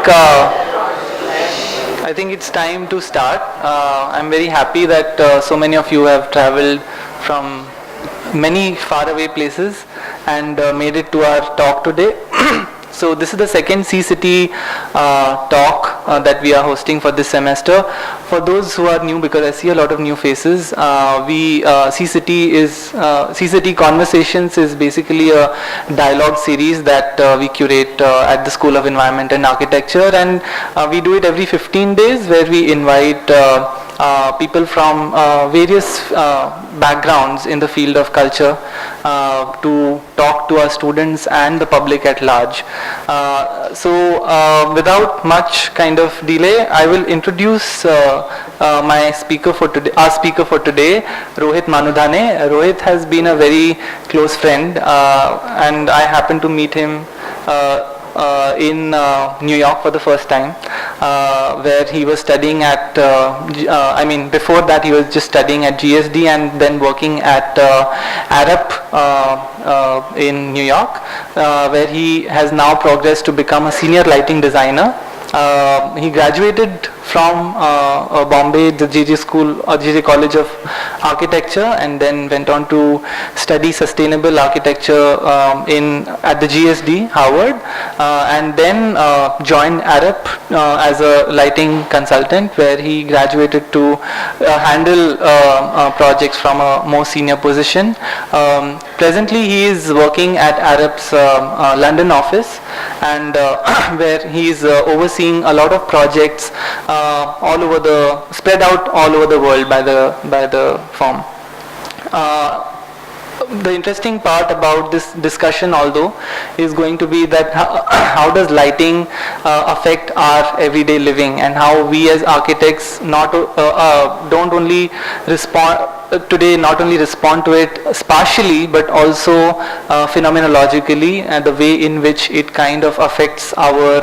I think it's time to start. I'm very happy that so many of you have traveled from many faraway places and made it to our talk today. So this is the second C-City talk that we are hosting for this semester. For those who are new, because I see a lot of new faces, C-City Conversations is basically a dialogue series that we curate at the School of Environment and Architecture, and we do it every 15 days where we invite people from various backgrounds in the field of culture to talk to our students and the public at large. So without much kind of delay, I will introduce our speaker for today, Rohit Manudhane. Rohit has been a very close friend, and I happened to meet him in New York for the first time, where he was studying at, before that he was just studying at GSD and then working at Arup in New York, where he has now progressed to become a senior lighting designer. He graduated from Bombay, the JJ School or JJ College of Architecture, and then went on to study sustainable architecture at the GSD, Harvard, and then joined Arup as a lighting consultant, where he graduated to handle projects from a more senior position. Presently, he is working at Arup's London office, and where he is overseeing a lot of projects spread out all over the world by the firm. The interesting part about this discussion, although, is going to be that how does lighting affect our everyday living, and how we as architects not only respond to it spatially, but also phenomenologically, and the way in which it kind of affects our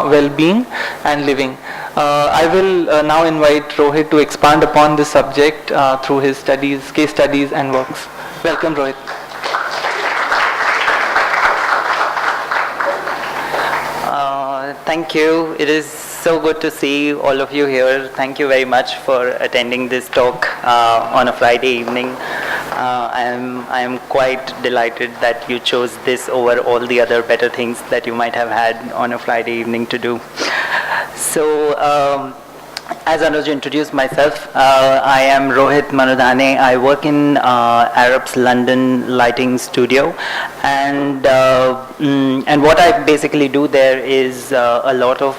well-being and living. I will now invite Rohit to expand upon this subject through his studies, case studies and works. Welcome, Rohit. Thank you. It is so good to see all of you here. Thank you very much for attending this talk on a Friday evening. I am quite delighted that you chose this over all the other better things that you might have had on a Friday evening to do. So, as Anuj introduced myself, I am Rohit Manudhane. I work in Arup's London lighting studio, and what I basically do there is a lot of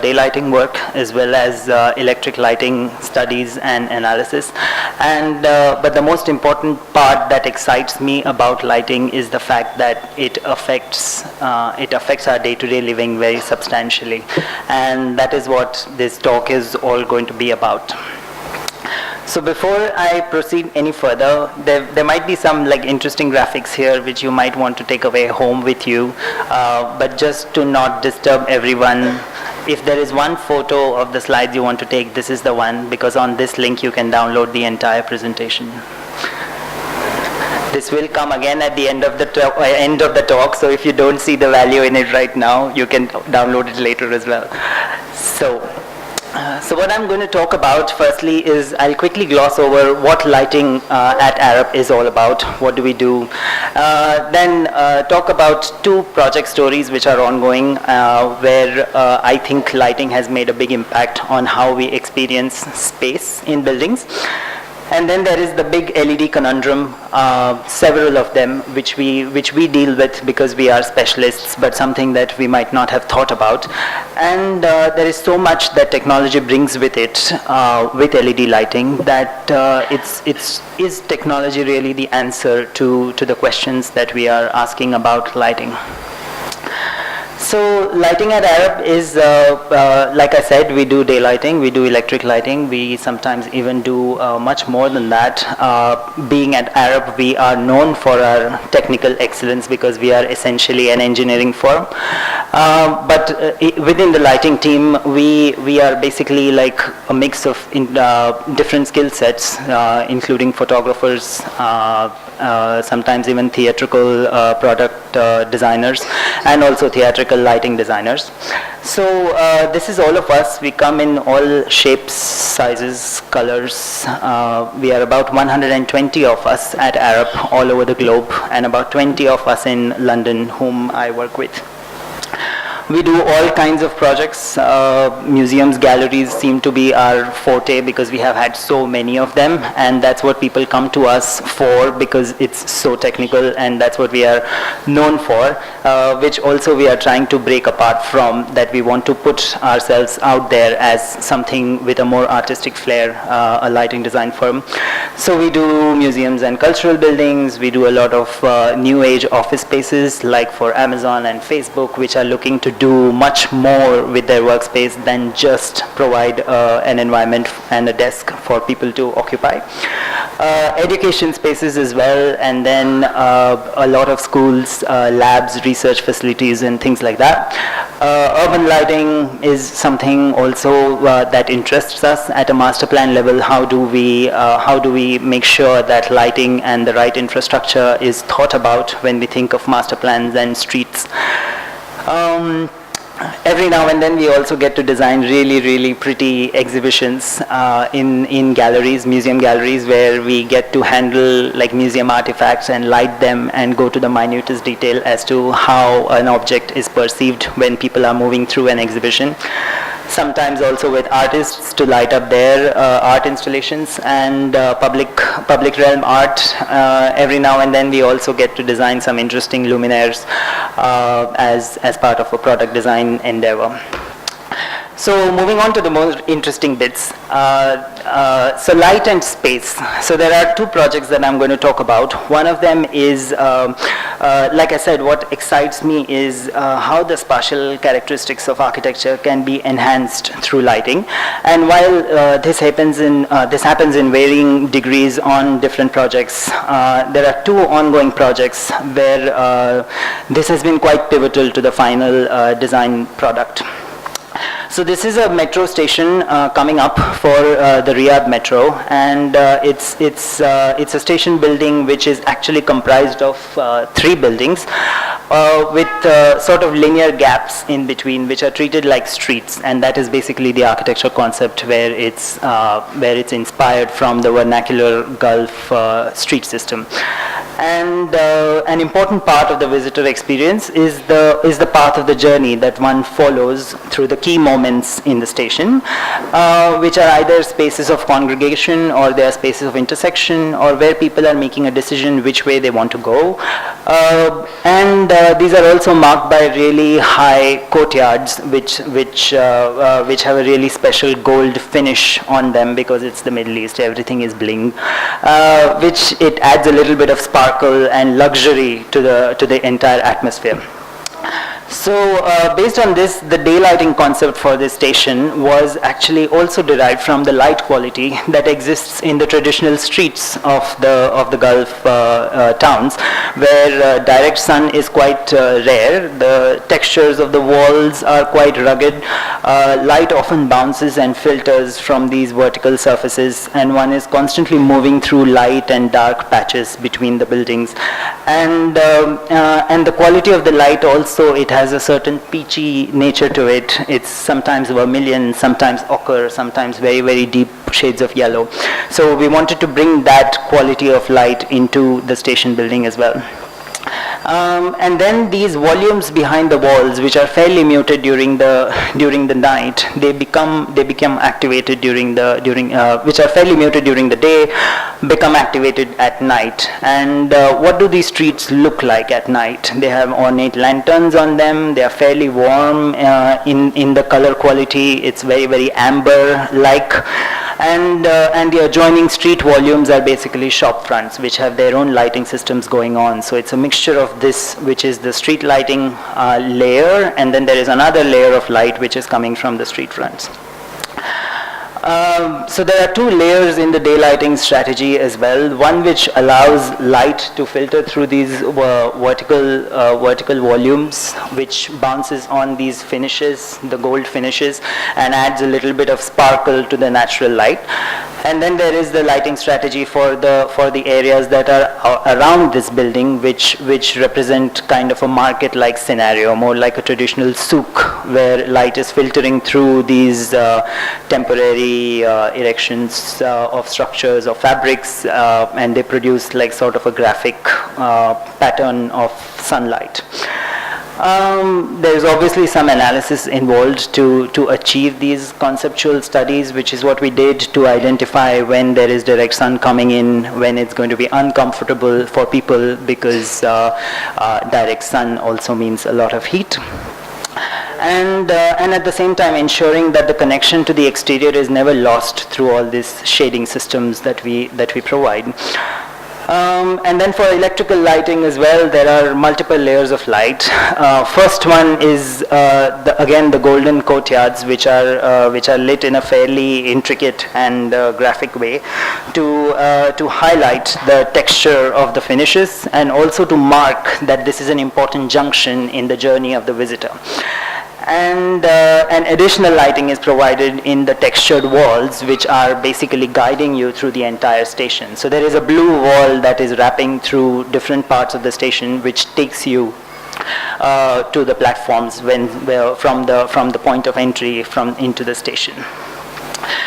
daylighting work as well as electric lighting studies and analysis. And but the most important part that excites me about lighting is the fact that it affects our day-to-day living very substantially, and that is what this talk is all going to be about. So before I proceed any further, there might be some interesting graphics here which you might want to take away home with you, but just to not disturb everyone, if there is one photo of the slides you want to take, this is the one, because on this link you can download the entire presentation. This will come again at the end of the talk, so if you don't see the value in it right now, you can download it later as well. So what I'm going to talk about firstly is I'll quickly gloss over what lighting at Arup is all about, what do we do, then talk about two project stories which are ongoing where I think lighting has made a big impact on how we experience space in buildings. And then there is the big LED conundrum, several of them which we deal with because we are specialists, but something that we might not have thought about. And there is so much that technology brings with it, with LED lighting, that is technology really the answer to the questions that we are asking about lighting? So lighting at Arup is, like I said, we do daylighting, we do electric lighting, we sometimes even do much more than that. Being at Arup, we are known for our technical excellence because we are essentially an engineering firm. But within the lighting team, we are basically like a mix of different skill sets, including photographers, sometimes even theatrical product designers, and also theatrical lighting designers. So this is all of us. We come in all shapes, sizes, colors. We are about 120 of us at Arup all over the globe, and about 20 of us in London whom I work with. We do all kinds of projects. Museums, galleries seem to be our forte because we have had so many of them, and that's what people come to us for because it's so technical, and that's what we are known for, which also we are trying to break apart from, that we want to put ourselves out there as something with a more artistic flair, a lighting design firm. So we do museums and cultural buildings. We do a lot of new age office spaces like for Amazon and Facebook, which are looking to do much more with their workspace than just provide an environment and a desk for people to occupy. Education spaces as well, and then a lot of schools, labs, research facilities, and things like that. Urban lighting is something also that interests us at a master plan level. How do we make sure that lighting and the right infrastructure is thought about when we think of master plans and streets? Every now and then we also get to design really pretty exhibitions in galleries, museum galleries, where we get to handle like museum artifacts and light them and go to the minutest detail as to how an object is perceived when people are moving through an exhibition. Sometimes also with artists to light up their art installations and public realm art. Every now and then we also get to design some interesting luminaires as part of a product design endeavor. So moving on to the most interesting bits. So light and space. So there are two projects that I'm going to talk about. One of them is, like I said, what excites me is how the spatial characteristics of architecture can be enhanced through lighting. And while this happens in varying degrees on different projects, there are two ongoing projects where this has been quite pivotal to the final design product. So this is a metro station coming up for the Riyadh Metro, and it's a station building which is actually comprised of 3 buildings with sort of linear gaps in between, which are treated like streets, and that is basically the architecture concept where it's inspired from the vernacular Gulf street system. And an important part of the visitor experience is the path of the journey that one follows through the key moments in the station, which are either spaces of congregation, or they are spaces of intersection, or where people are making a decision which way they want to go. And these are also marked by really high courtyards, which have a really special gold finish on them because it's the Middle East. Everything is bling, which it adds a little bit of sparkle and luxury to the entire atmosphere. So based on this, the daylighting concept for this station was actually also derived from the light quality that exists in the traditional streets of the Gulf towns, where direct sun is quite rare. The textures of the walls are quite rugged. Light often bounces and filters from these vertical surfaces, and one is constantly moving through light and dark patches between the buildings. And the quality of the light also, it has a certain peachy nature to it. It's sometimes vermilion, sometimes ochre, sometimes very deep shades of yellow. So we wanted to bring that quality of light into the station building as well. And then these volumes behind the walls, which are fairly muted during the night, they become activated which are fairly muted during the day, become activated at night. And what do these streets look like at night? They have ornate lanterns on them. They are fairly warm in the color quality. It's very amber-like. And the adjoining street volumes are basically shop fronts, which have their own lighting systems going on. So it's a mixture of this, which is the street lighting layer, and then there is another layer of light which is coming from the street fronts. So there are two layers in the daylighting strategy as well. One which allows light to filter through these vertical volumes, which bounces on these finishes, the gold finishes, and adds a little bit of sparkle to the natural light. And then there is the lighting strategy for the areas that are around this building, which represent kind of a market-like scenario, more like a traditional souk, where light is filtering through these temporary erections of structures or fabrics, and they produce like sort of a graphic pattern of sunlight. There's obviously some analysis involved to achieve these conceptual studies, which is what we did to identify when there is direct sun coming in, when it's going to be uncomfortable for people, because direct sun also means a lot of heat. And at the same time ensuring that the connection to the exterior is never lost through all these shading systems that we provide. And then for electrical lighting as well, there are multiple layers of light. First one is again the golden courtyards, which are lit in a fairly intricate and graphic way to highlight the texture of the finishes, and also to mark that this is an important junction in the journey of the visitor. And additional lighting is provided in the textured walls, which are basically guiding you through the entire station. So there is a blue wall that is wrapping through different parts of the station, which takes you to the platforms from the point of entry into the station.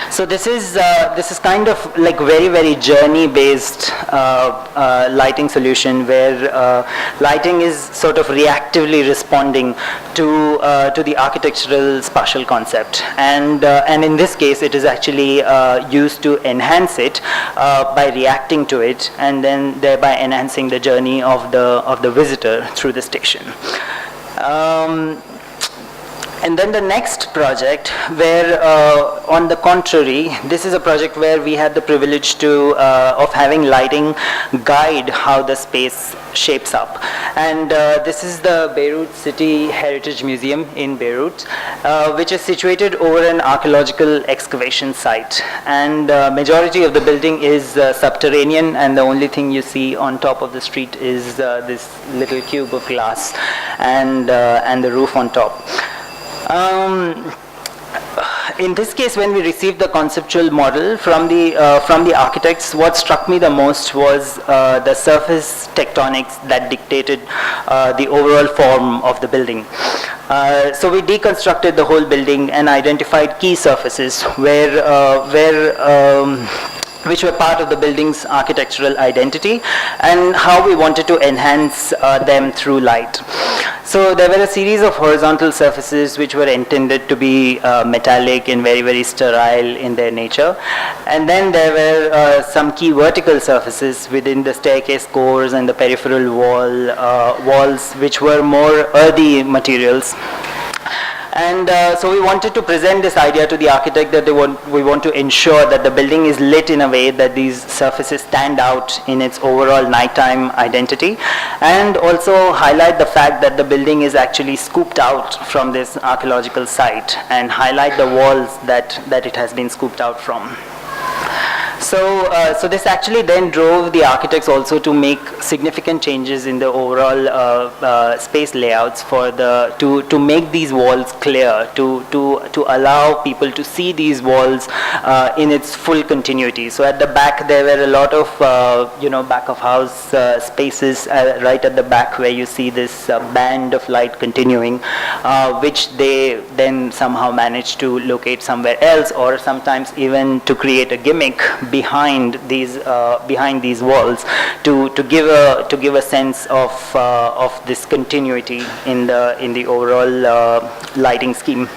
So this is kind of like very journey-based lighting solution, where lighting is sort of reactively responding to the architectural spatial concept, and in this case it is actually used to enhance it by reacting to it, and then thereby enhancing the journey of the visitor through the station. And then the next project, where on the contrary, this is a project where we had the privilege of having lighting guide how the space shapes up. And this is the Beirut City Heritage Museum in Beirut, which is situated over an archaeological excavation site. And majority of the building is subterranean, and the only thing you see on top of the street is this little cube of glass and the roof on top. In this case, when we received the conceptual model from the architects, what struck me the most was the surface tectonics that dictated the overall form of the building. So we deconstructed the whole building and identified key surfaces which were part of the building's architectural identity, and how we wanted to enhance them through light. So there were a series of horizontal surfaces which were intended to be metallic and very sterile in their nature. And then there were some key vertical surfaces within the staircase cores and the peripheral walls, which were more earthy materials. And so we wanted to present this idea to the architect that we want to ensure that the building is lit in a way that these surfaces stand out in its overall nighttime identity, and also highlight the fact that the building is actually scooped out from this archaeological site, and highlight the walls that it has been scooped out from. So this actually then drove the architects also to make significant changes in the overall space layouts to make these walls clear, to allow people to see these walls in its full continuity. So at the back there were a lot of back of house spaces right at the back, where you see this band of light continuing, which they then somehow managed to locate somewhere else, or sometimes even to create a gimmick behind these walls to give a sense of this continuity in the overall lighting scheme.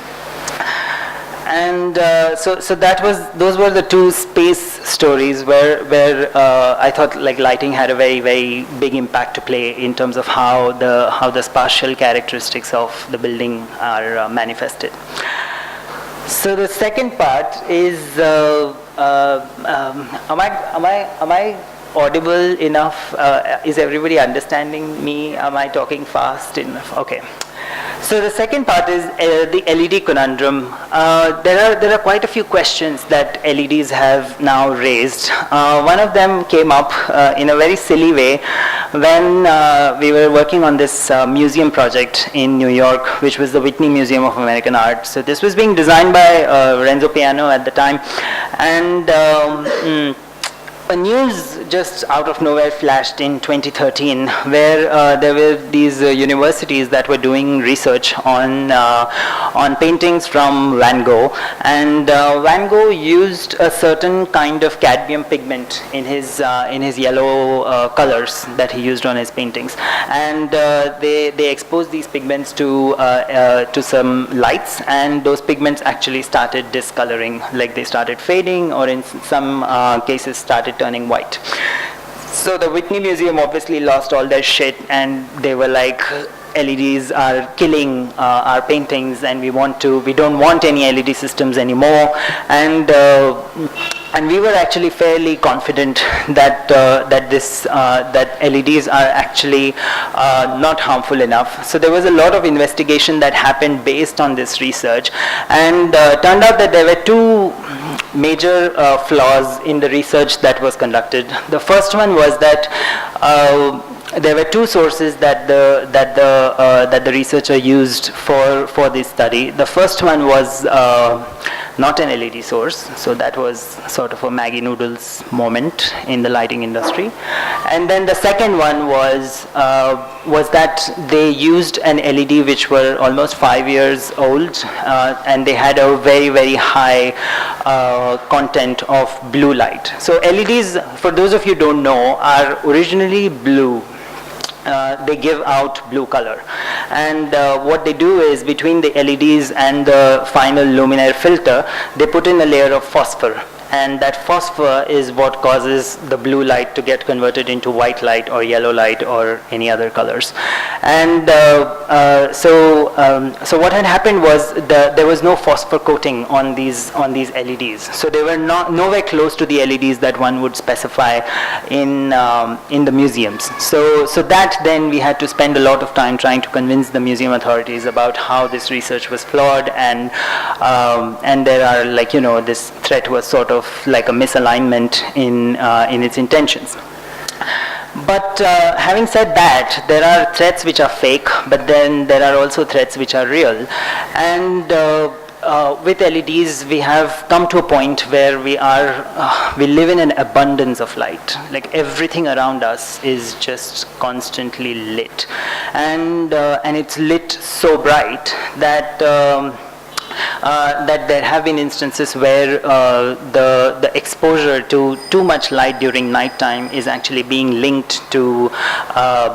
And so those were the two space stories where I thought like lighting had a very big impact to play in terms of how the spatial characteristics of the building are manifested. So the second part is, am I audible enough? Is everybody understanding me? Am I talking fast enough? Okay. So the second part is the LED conundrum. There are quite a few questions that LEDs have now raised. One of them came up in a very silly way when we were working on this museum project in New York, which was the Whitney Museum of American Art. So this was being designed by Renzo Piano at the time, and a news just out of nowhere flashed in 2013 where there were these universities that were doing research on paintings from Van Gogh, and Van Gogh used a certain kind of cadmium pigment in his yellow colors that he used on his paintings, and they exposed these pigments to some lights, and those pigments actually started discoloring, like they started fading, or in some cases started turning white. So the Whitney Museum obviously lost all their shit, and they were like, LEDs are killing our paintings, and we don't want any LED systems anymore. And we were actually fairly confident that that LEDs are actually not harmful enough. So there was a lot of investigation that happened based on this research, and turned out that there were two major flaws in the research that was conducted. The first one was that there were two sources that the researcher used for this study. The first one was not an LED source, so that was sort of a Maggie Noodles moment in the lighting industry. And then the second one was that they used an LED which were almost 5 years old, and they had a very, very high content of blue light. So LEDs, for those of you who don't know, are originally blue. They give out blue color, and what they do is, between the LEDs and the final luminaire filter, they put in a layer of phosphor, and that phosphor is what causes the blue light to get converted into white light or yellow light or any other colors. And so what had happened was there was no phosphor coating on these LEDs, so they were nowhere close to the LEDs that one would specify in the museums. So that then we had to spend a lot of time trying to convince the museum authorities about how this research was flawed, and there are, like, you know, this threat was sort of like a misalignment in its intentions. But having said that, there are threats which are fake, but then there are also threats which are real. And with LEDs, we have come to a point where we live in an abundance of light. Like, everything around us is just constantly lit, and it's lit so bright that that there have been instances where the exposure to too much light during nighttime is actually being linked to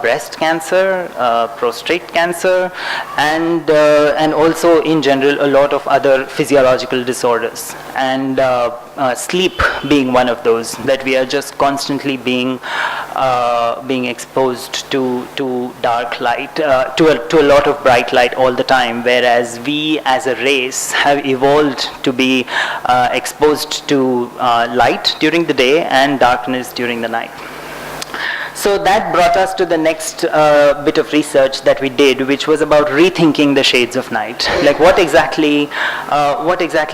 breast cancer, prostate cancer, and also in general a lot of other physiological disorders, and sleep being one of those, that we are just constantly being exposed to dark light, to a lot of bright light all the time, whereas we as a race have evolved to be exposed to light during the day and darkness during the night. So that brought us to the next bit of research that we did, which was about rethinking the shades of night. Like, what exactly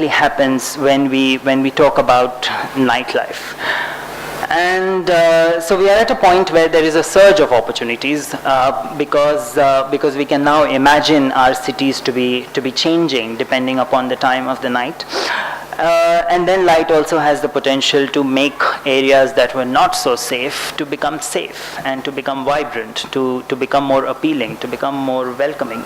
happens when we talk about nightlife? And so we are at a point where there is a surge of opportunities, because we can now imagine our cities to be changing depending upon the time of the night. And then light also has the potential to make areas that were not so safe to become safe, and to become vibrant, to become more appealing, to become more welcoming.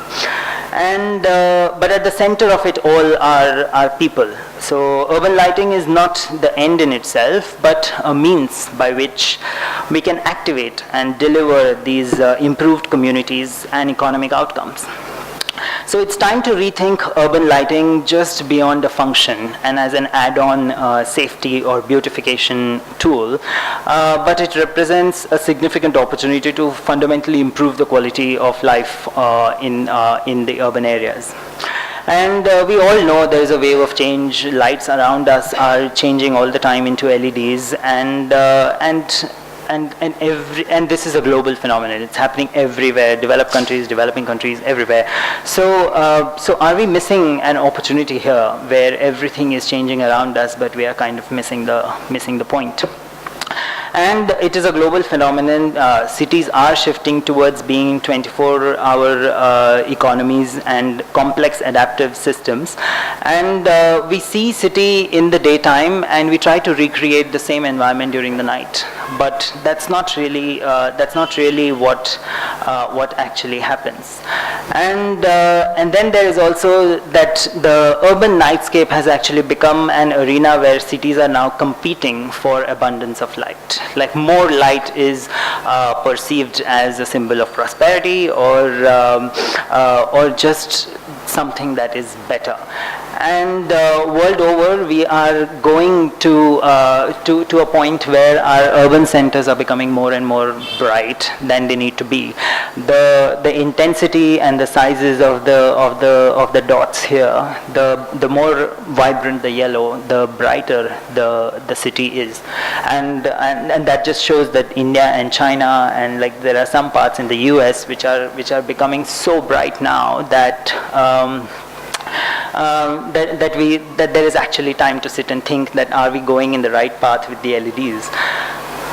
And but at the center of it all are people. So urban lighting is not the end in itself, but a means by which we can activate and deliver these improved communities and economic outcomes. So it's time to rethink urban lighting just beyond a function and as an add-on safety or beautification tool, but it represents a significant opportunity to fundamentally improve the quality of life in the urban areas. And we all know there is a wave of change. Lights around us are changing all the time into LEDs, and and this is a global phenomenon. It's happening everywhere, developed countries, developing countries, everywhere. So are we missing an opportunity here where everything is changing around us, but we are kind of missing the point? And it is a global phenomenon. Cities are shifting towards being 24-hour economies and complex adaptive systems. And we see city in the daytime, and we try to recreate the same environment during the night. But that's not really what actually happens. And then there is also that the urban nightscape has actually become an arena where cities are now competing for abundance of light. Like more light is perceived as a symbol of prosperity, or just something that is better. And world over, we are going to a point where our urban centers are becoming more and more bright than they need to be. The intensity and the sizes of the dots here, the more vibrant the yellow, the brighter the city is, and that just shows that India and China, and like there are some parts in the US which are becoming so bright now that that there is actually time to sit and think that are we going in the right path with the LEDs.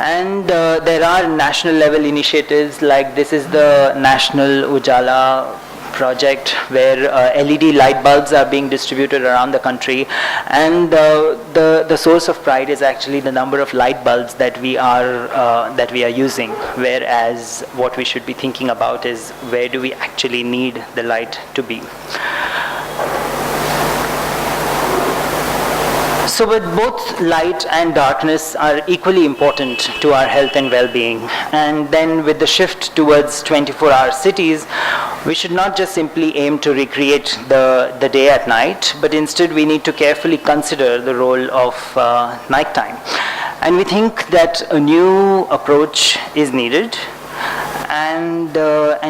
And there are national level initiatives, like this is the National Ujala project, where LED light bulbs are being distributed around the country, and the source of pride is actually the number of light bulbs that we are using, whereas what we should be thinking about is where do we actually need the light to be. So with both light and darkness are equally important to our health and well-being. And then with the shift towards 24-hour cities, we should not just simply aim to recreate the day at night, but instead we need to carefully consider the role of nighttime. And we think that a new approach is needed. And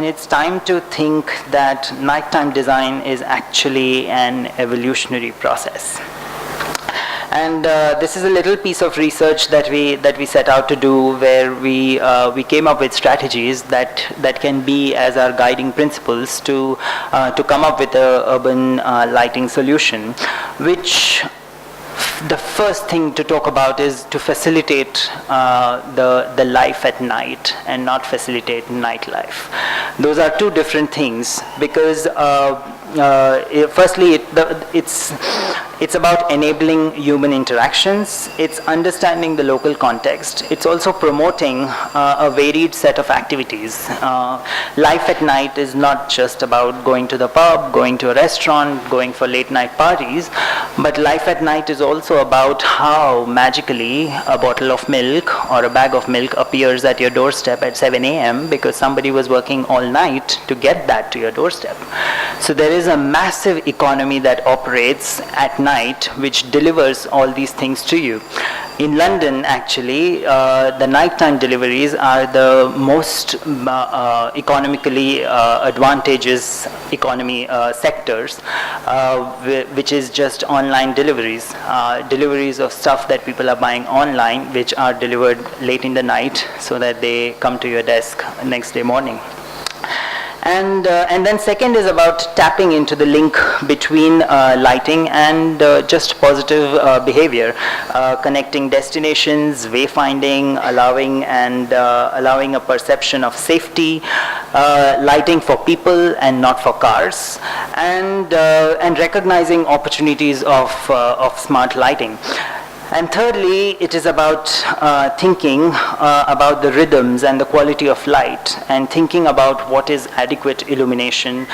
it's time to think that nighttime design is actually an evolutionary process. And this is a little piece of research that we set out to do, where we came up with strategies that can be as our guiding principles to come up with a urban lighting solution, which the first thing to talk about is to facilitate the life at night and not facilitate nightlife. Those are two different things, because firstly it's about enabling human interactions, it's understanding the local context, it's also promoting a varied set of activities. Life at night is not just about going to the pub, going to a restaurant, going for late night parties, but life at night is also about how magically a bottle of milk or a bag of milk appears at your doorstep at 7 a.m. because somebody was working all night to get that to your doorstep. So there is a massive economy that operates at night which delivers all these things to you. In London, actually, the nighttime deliveries are the most economically advantageous economy sectors, which is just online deliveries. Deliveries of stuff that people are buying online, which are delivered late in the night so that they come to your desk next day morning. And then second is about tapping into the link between lighting and just positive behavior, connecting destinations, wayfinding, allowing a perception of safety, lighting for people and not for cars, and recognizing opportunities of smart lighting. And thirdly, it is about thinking about the rhythms and the quality of light, and thinking about what is adequate illumination,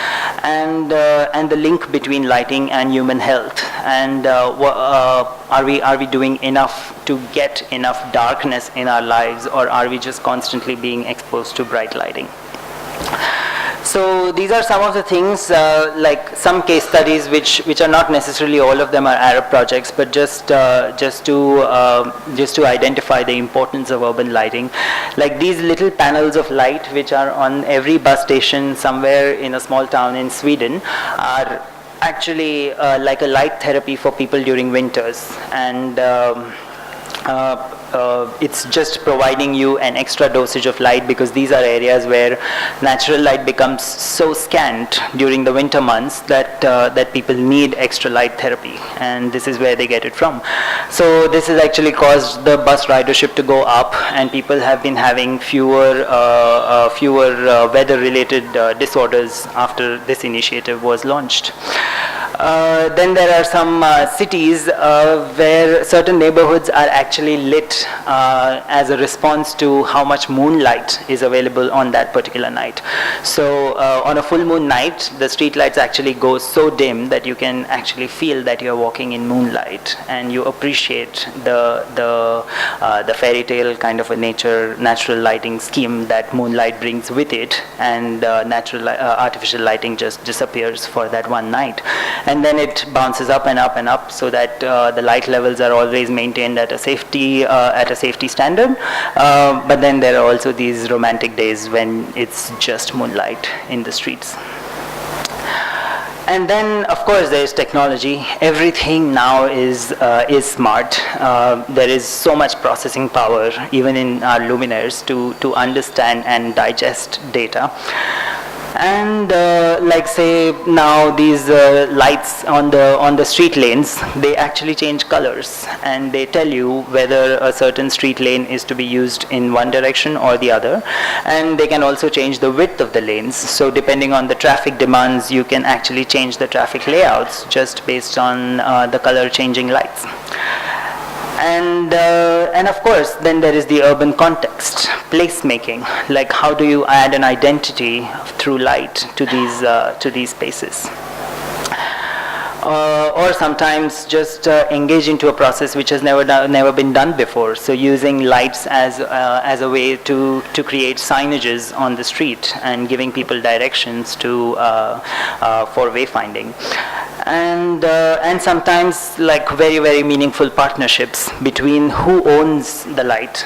and the link between lighting and human health. And are we doing enough to get enough darkness in our lives, or are we just constantly being exposed to bright lighting? So these are some of the things, like some case studies, which are not necessarily all of them are Arup projects, but just to identify the importance of urban lighting. Like these little panels of light, which are on every bus station somewhere in a small town in Sweden, are actually like a light therapy for people during winters. And it's just providing you an extra dosage of light, because these are areas where natural light becomes so scant during the winter months that that people need extra light therapy, and this is where they get it from. So this has actually caused the bus ridership to go up, and people have been having fewer weather-related disorders after this initiative was launched. Then there are some cities where certain neighborhoods are actually lit as a response to how much moonlight is available on that particular night. So on a full moon night, the street lights actually go so dim that you can actually feel that you're walking in moonlight, and you appreciate the fairy tale kind of a natural lighting scheme that moonlight brings with it, and artificial lighting just disappears for that one night. And then it bounces up and up and up, so that the light levels are always maintained at a safety standard. But then there are also these romantic days when it's just moonlight in the streets. And then, of course, there is technology. Everything now is smart. There is so much processing power, even in our luminaires, to understand and digest data. And like say now these lights on the street lanes, they actually change colors, and they tell you whether a certain street lane is to be used in one direction or the other. And they can also change the width of the lanes. So depending on the traffic demands, you can actually change the traffic layouts just based on the color changing lights. And of course, then there is the urban context, placemaking. Like, how do you add an identity through light to these spaces? Or sometimes just engage into a process which has never been done before. So using lights as a way to create signages on the street and giving people directions for wayfinding. And sometimes like very, very meaningful partnerships between who owns the light.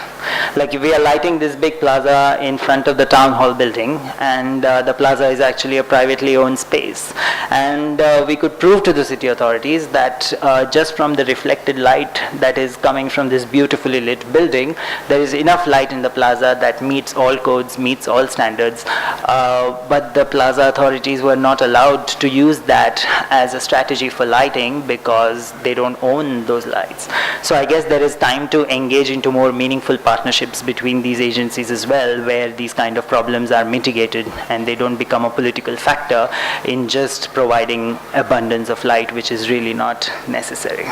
Like we are lighting this big plaza in front of the town hall building, and the plaza is actually a privately owned space. And we could prove to the city authorities that just from the reflected light that is coming from this beautifully lit building, there is enough light in the plaza that meets all codes, meets all standards. But the plaza authorities were not allowed to use that as a strategy for lighting because they don't own those lights. So I guess there is time to engage into more meaningful partnerships between these agencies as well, where these kind of problems are mitigated and they don't become a political factor in just providing abundance of light, which is really not necessary.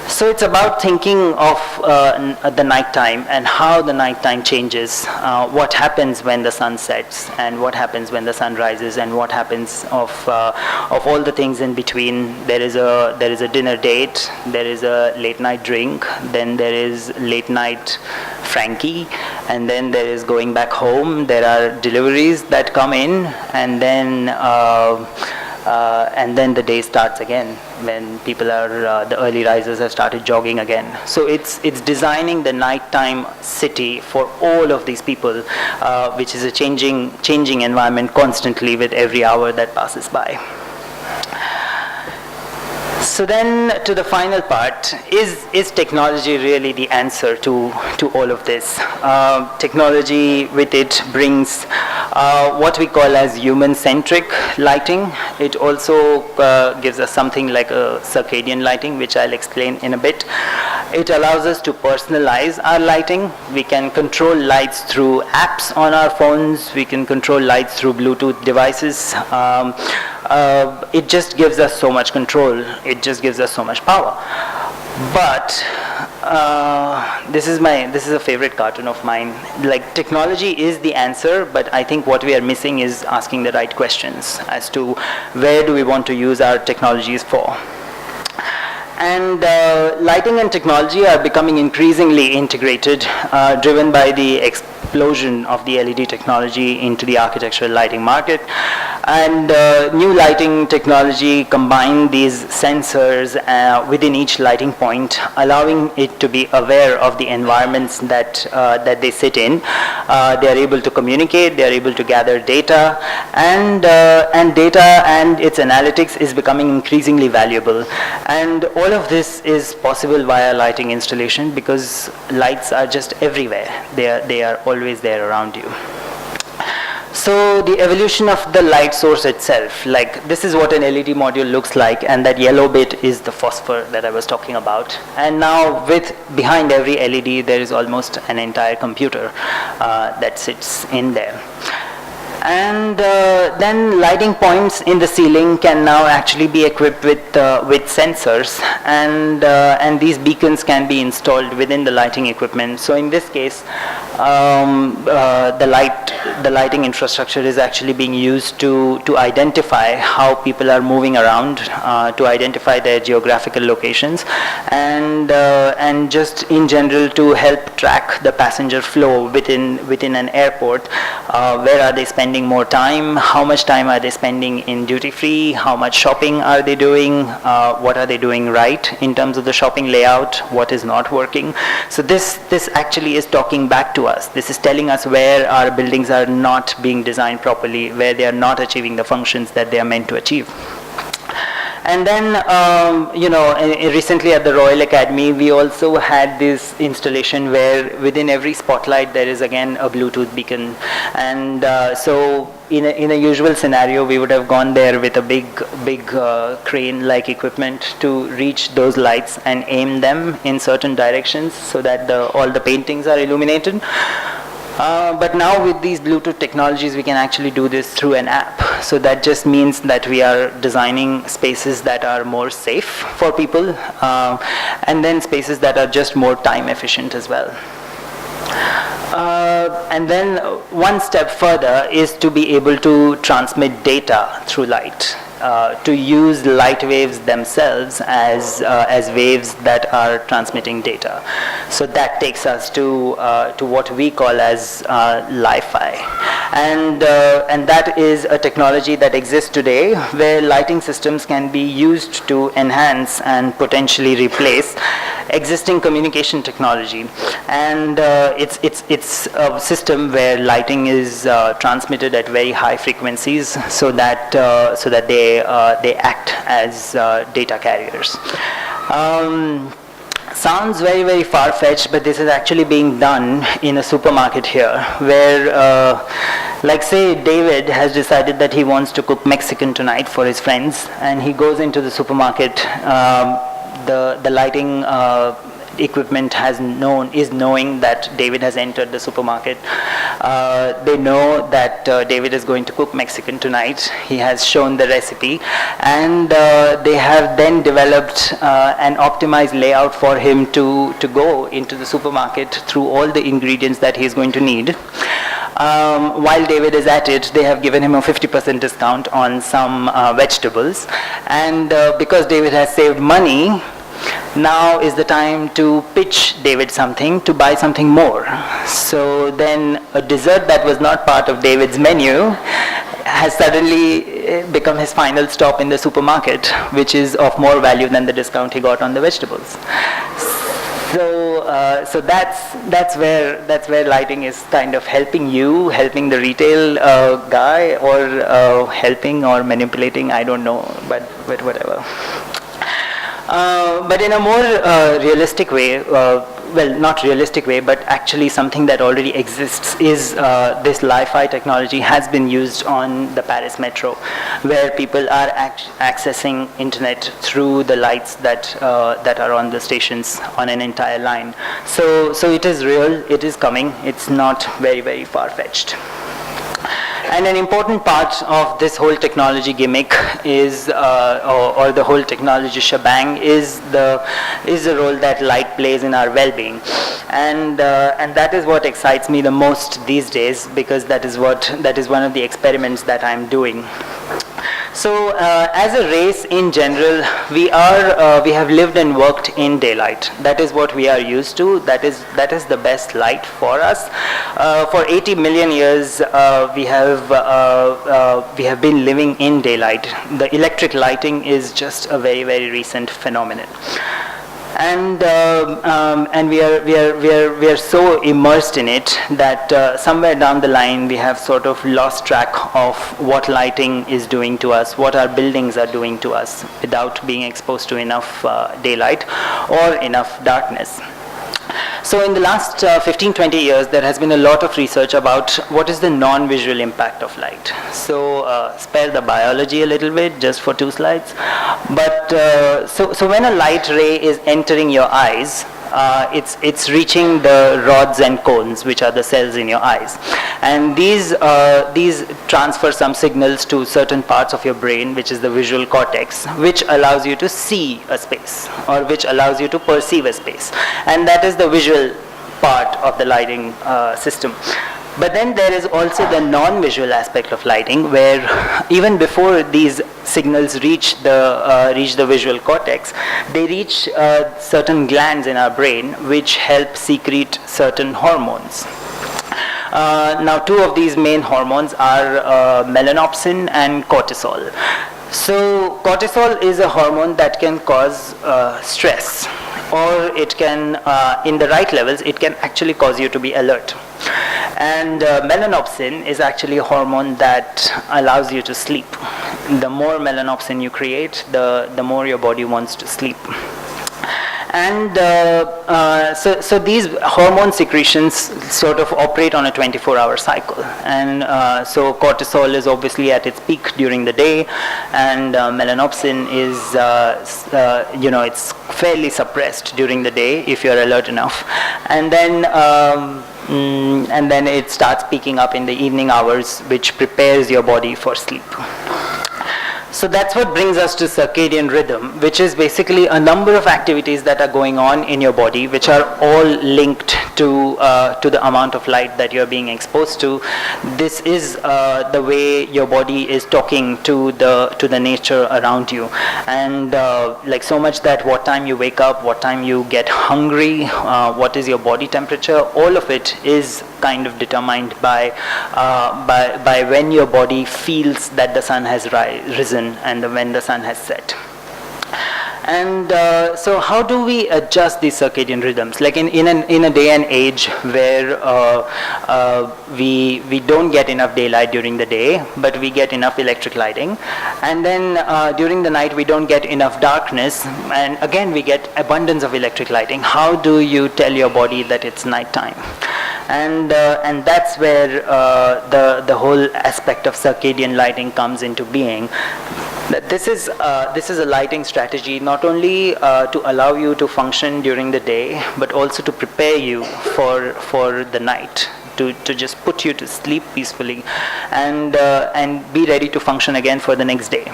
So it's about thinking of the nighttime and how the nighttime changes, what happens when the sun sets, and what happens when the sun rises, and what happens of all the things in between. There is a dinner date, there is a late night drink, then there is late night Frankie, and then there is going back home. There are deliveries that come in, and then the day starts again when people are the early risers have started jogging again. So it's designing the nighttime city for all of these people, which is a changing environment constantly with every hour that passes by. So then to the final part, is technology really the answer to all of this? Technology with it brings what we call as human-centric lighting. It also gives us something like a circadian lighting, which I'll explain in a bit. It allows us to personalize our lighting. We can control lights through apps on our phones. We can control lights through Bluetooth devices. It just gives us so much control. It just gives us so much power. But this is a favorite cartoon of mine. Like, technology is the answer, but I think what we are missing is asking the right questions as to where do we want to use our technologies for. And lighting and technology are becoming increasingly integrated, driven by the explosion of the LED technology into the architectural lighting market. And new lighting technology combine these sensors within each lighting point, allowing it to be aware of the environments that they sit in. They are able to communicate, they are able to gather data, and data and its analytics is becoming increasingly valuable. And all of this is possible via lighting installation because lights are just everywhere. They are always there around you. So the evolution of the light source itself, like this is what an LED module looks like, and that yellow bit is the phosphor that I was talking about. And now behind every LED there is almost an entire computer that sits in there. And then lighting points in the ceiling can now actually be equipped with sensors, and these beacons can be installed within the lighting equipment. So in this case, the lighting infrastructure is actually being used to identify how people are moving around, to identify their geographical locations, and just in general to help track the passenger flow within an airport. Where are they spending more time? How much time are they spending in duty free? How much shopping are they doing? What are they doing right in terms of the shopping layout? What is not working? So this actually is talking back to us. This is telling us where our buildings are not being designed properly, where they are not achieving the functions that they are meant to achieve. And then, recently at the Royal Academy, we also had this installation where within every spotlight there is again a Bluetooth beacon. And so in a usual scenario, we would have gone there with a big crane-like equipment to reach those lights and aim them in certain directions so that all the paintings are illuminated. But now with these Bluetooth technologies, we can actually do this through an app. So that just means that we are designing spaces that are more safe for people, and then spaces that are just more time efficient as well. And then one step further is to be able to transmit data through light. To use light waves themselves as waves that are transmitting data. So that takes us to what we call as Li-Fi, and that is a technology that exists today where lighting systems can be used to enhance and potentially replace existing communication technology. And it's a system where lighting is transmitted at very high frequencies so that they act as data carriers. Sounds very, very far-fetched, but this is actually being done in a supermarket here, where, like say, David has decided that he wants to cook Mexican tonight for his friends, and he goes into the supermarket. The lighting equipment is knowing that David has entered the supermarket. They know that David is going to cook Mexican tonight. He has shown the recipe, and they have then developed an optimized layout for him to go into the supermarket through all the ingredients that he is going to need. While David is at it, they have given him a 50% discount on some vegetables, and because David has saved money, now is the time to pitch David something to buy something more. So then a dessert that was not part of David's menu has suddenly become his final stop in the supermarket, which is of more value than the discount he got on the vegetables. So that's where lighting is kind of helping the retail guy, or helping or manipulating, I don't know, but whatever. But in a more realistic way, well, not realistic way, but actually something that already exists is this Li-Fi technology has been used on the Paris metro, where people are accessing internet through the lights that are on the stations on an entire line. So it is real, it is coming, it's not very, very far-fetched. And an important part of this whole technology gimmick is, or the whole technology shebang is the role that light plays in our well-being, and that is what excites me the most these days, because that is one of the experiments that I'm doing. So as a race in general, we have lived and worked in daylight. That is what we are used to. That is the best light for us. For 80 million years, we have been living in daylight. The electric lighting is just a very, very recent phenomenon. And we are so immersed in it that somewhere down the line we have sort of lost track of what lighting is doing to us, what our buildings are doing to us, without being exposed to enough daylight or enough darkness. So in the last 15-20 years, there has been a lot of research about what is the non-visual impact of light. So spare the biology a little bit, just for 2 slides. But so when a light ray is entering your eyes, it's reaching the rods and cones, which are the cells in your eyes, and these transfer some signals to certain parts of your brain, which is the visual cortex, which allows you to see a space, or which allows you to perceive a space, and that is the visual part of the lighting system. But then there is also the non-visual aspect of lighting, where even before these signals reach the visual cortex, they reach certain glands in our brain which help secrete certain hormones. Now 2 of these main hormones are melanopsin and cortisol. So cortisol is a hormone that can cause stress, or it can, in the right levels, it can actually cause you to be alert. And melanopsin is actually a hormone that allows you to sleep. The more melanopsin you create, the more your body wants to sleep. And so these hormone secretions sort of operate on a 24-hour cycle. And so cortisol is obviously at its peak during the day, and melanopsin is, it's fairly suppressed during the day if you're alert enough. And then it starts peaking up in the evening hours, which prepares your body for sleep. So that's what brings us to circadian rhythm, which is basically a number of activities that are going on in your body, which are all linked to the amount of light that you're being exposed to. This is the way your body is talking to the nature around you, and like so much that what time you wake up, what time you get hungry, what is your body temperature, all of it is kind of determined by when your body feels that the sun has risen and when the sun has set. And so how do we adjust these circadian rhythms? Like in a day and age where we don't get enough daylight during the day, but we get enough electric lighting, and then during the night we don't get enough darkness, and again we get abundance of electric lighting. How do you tell your body that it's nighttime? And that's where the whole aspect of circadian lighting comes into being. That this is a lighting strategy not only to allow you to function during the day, but also to prepare you for the night, to just put you to sleep peacefully, and be ready to function again for the next day.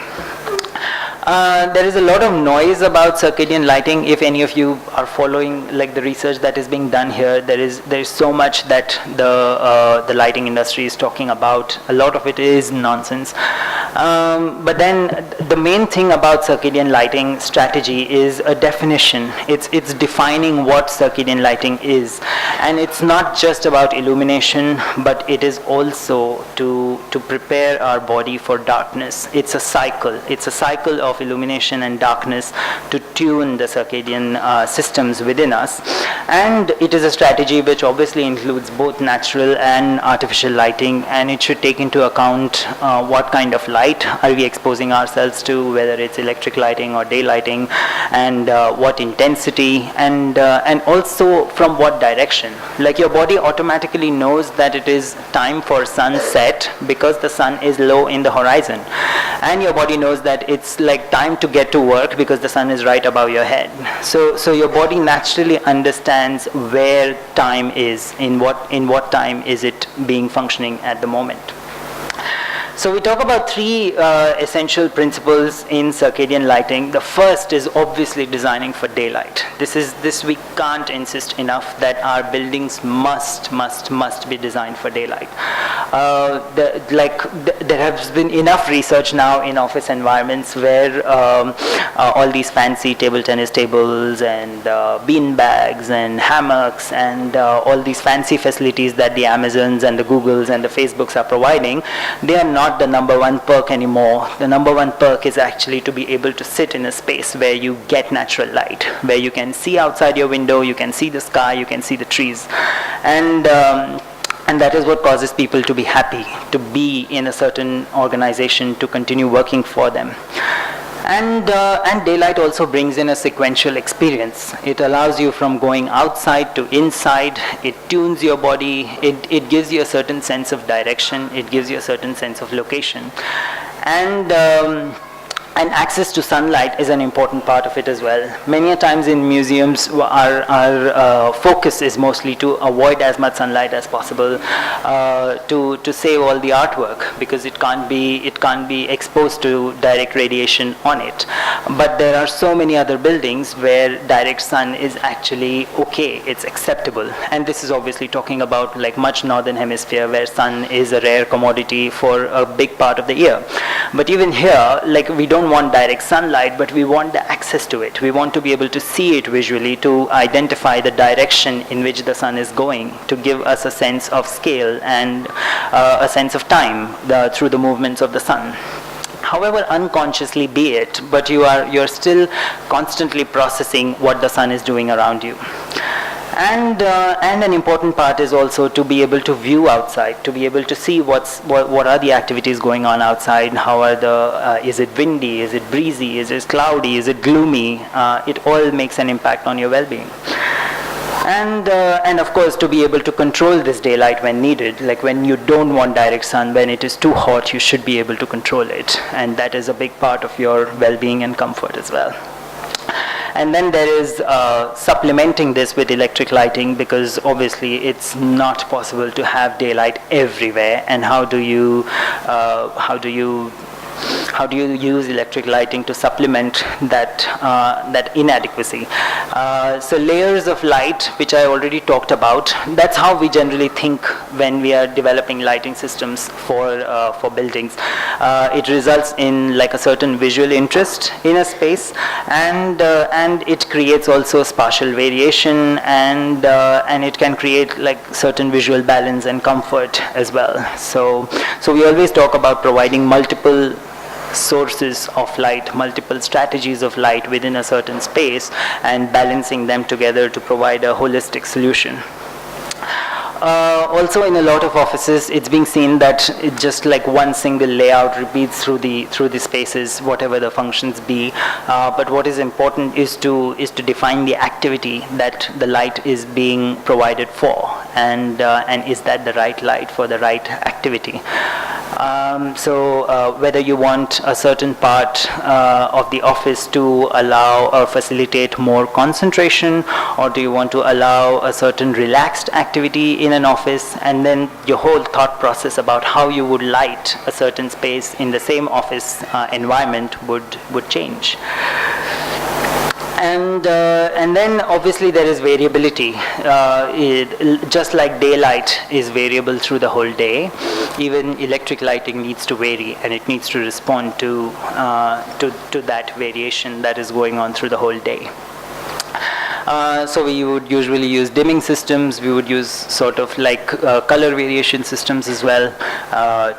There is a lot of noise about circadian lighting. If any of you are following like the research that is being done here, there is so much that the lighting industry is talking about. A lot of it is nonsense. But then the main thing about circadian lighting strategy is a definition. It's defining what circadian lighting is, and it's not just about illumination, but it is also to prepare our body for darkness. It's a cycle. It's a cycle of illumination and darkness to tune the circadian systems within us. And it is a strategy which obviously includes both natural and artificial lighting, and it should take into account what kind of light are we exposing ourselves to, whether it's electric lighting or day lighting, and what intensity, and also from what direction. Like your body automatically knows that it is time for sunset because the sun is low in the horizon, and your body knows that it's like time to get to work because the sun is right above your head. So your body naturally understands where time is, in what time is it being functioning at the moment. So we talk about three essential principles in circadian lighting. The first is obviously designing for daylight. This we can't insist enough that our buildings must be designed for daylight. There has been enough research now in office environments where all these fancy table tennis tables and bean bags and hammocks and all these fancy facilities that the Amazons and the Googles and the Facebooks are providing, they are not the number one perk anymore. The number one perk is actually to be able to sit in a space where you get natural light, where you can see outside your window, you can see the sky, you can see the trees. And that is what causes people to be happy, to be in a certain organization, to continue working for them. And daylight also brings in a sequential experience. It allows you from going outside to inside. It tunes your body. It gives you a certain sense of direction. It gives you a certain sense of location. And access to sunlight is an important part of it as well. Many a times in museums, our focus is mostly to avoid as much sunlight as possible, to save all the artwork, because it can't be exposed to direct radiation on it. But there are so many other buildings where direct sun is actually okay, it's acceptable. And this is obviously talking about like much northern hemisphere where sun is a rare commodity for a big part of the year. But even here, like, we don't want direct sunlight, but we want the access to it. We want to be able to see it visually, to identify the direction in which the sun is going, to give us a sense of scale and a sense of time through the movements of the sun. However unconsciously be it, but you're still constantly processing what the sun is doing around you. And an important part is also to be able to view outside, to be able to see what are the activities going on outside. How are is it windy, is it breezy, is it cloudy, is it gloomy? It all makes an impact on your well-being. And of course, to be able to control this daylight when needed, like when you don't want direct sun, when it is too hot, you should be able to control it. And that is a big part of your well-being and comfort as well. And then there is supplementing this with electric lighting, because obviously it's not possible to have daylight everywhere. And how do you use electric lighting to supplement that inadequacy? So layers of light, which I already talked about, that's how we generally think when we are developing lighting systems for buildings. It results in like a certain visual interest in a space, and it creates also spatial variation, and it can create like certain visual balance and comfort as well. So we always talk about providing multiple sources of light, multiple strategies of light within a certain space, and balancing them together to provide a holistic solution. Also, in a lot of offices, it's being seen that it's just like one single layout repeats through the spaces, whatever the functions be. But what is important is to define the activity that the light is being provided for, and is that the right light for the right activity. So whether you want a certain part of the office to allow or facilitate more concentration, or do you want to allow a certain relaxed activity in an office, and then your whole thought process about how you would light a certain space in the same office environment would change. And then obviously there is variability. Just like daylight is variable through the whole day, even electric lighting needs to vary, and it needs to respond to that variation that is going on through the whole day. So we would usually use dimming systems. We would use sort of like color variation systems as well,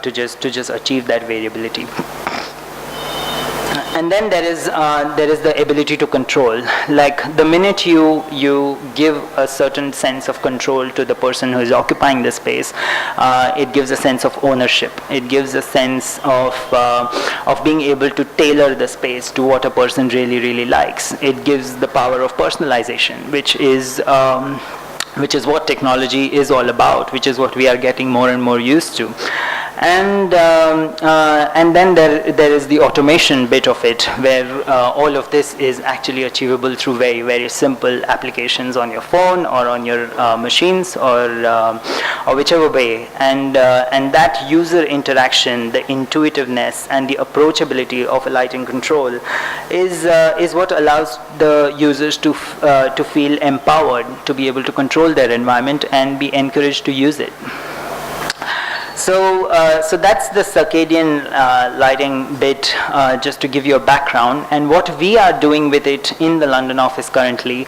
to just achieve that variability. And then there is the ability to control. Like the minute you give a certain sense of control to the person who is occupying the space, it gives a sense of ownership. It gives a sense of being able to tailor the space to what a person really likes. It gives the power of personalization, which is what technology is all about, which is what we are getting more and more used to. And then there is the automation bit of it, where all of this is actually achievable through very, very simple applications on your phone or on your machines, or whichever way. And that user interaction, the intuitiveness and the approachability of a lighting control is what allows the users to feel empowered to be able to control their environment and be encouraged to use it. So that's the circadian lighting bit, just to give you a background. And what we are doing with it in the London office currently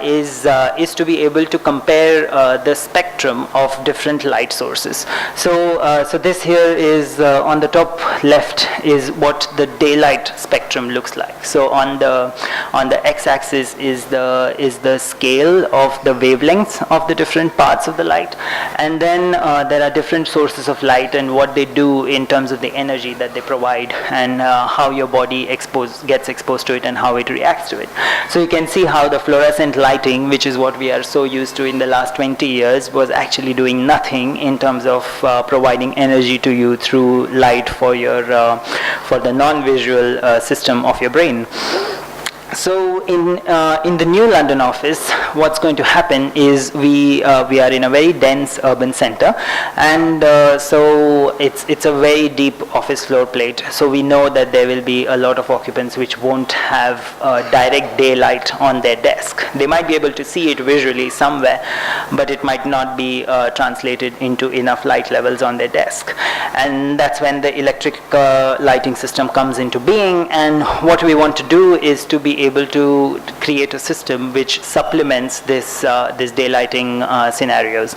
is to be able to compare the spectrum of different light sources. So this here is on the top left is what the daylight spectrum looks like. So on the x-axis is the scale of the wavelengths of the different parts of the light, and then there are different sources of light and what they do in terms of the energy that they provide, and how your body gets exposed to it and how it reacts to it. So you can see how the fluorescent lighting, which is what we are so used to in the last 20 years, was actually doing nothing in terms of providing energy to you through light for the non-visual system of your brain. So in the new London office, what's going to happen is we are in a very dense urban center, and so it's a very deep office floor plate. So we know that there will be a lot of occupants which won't have direct daylight on their desk. They might be able to see it visually somewhere, but it might not be translated into enough light levels on their desk. And that's when the electric lighting system comes into being. And what we want to do is to be able to create a system which supplements this daylighting scenarios.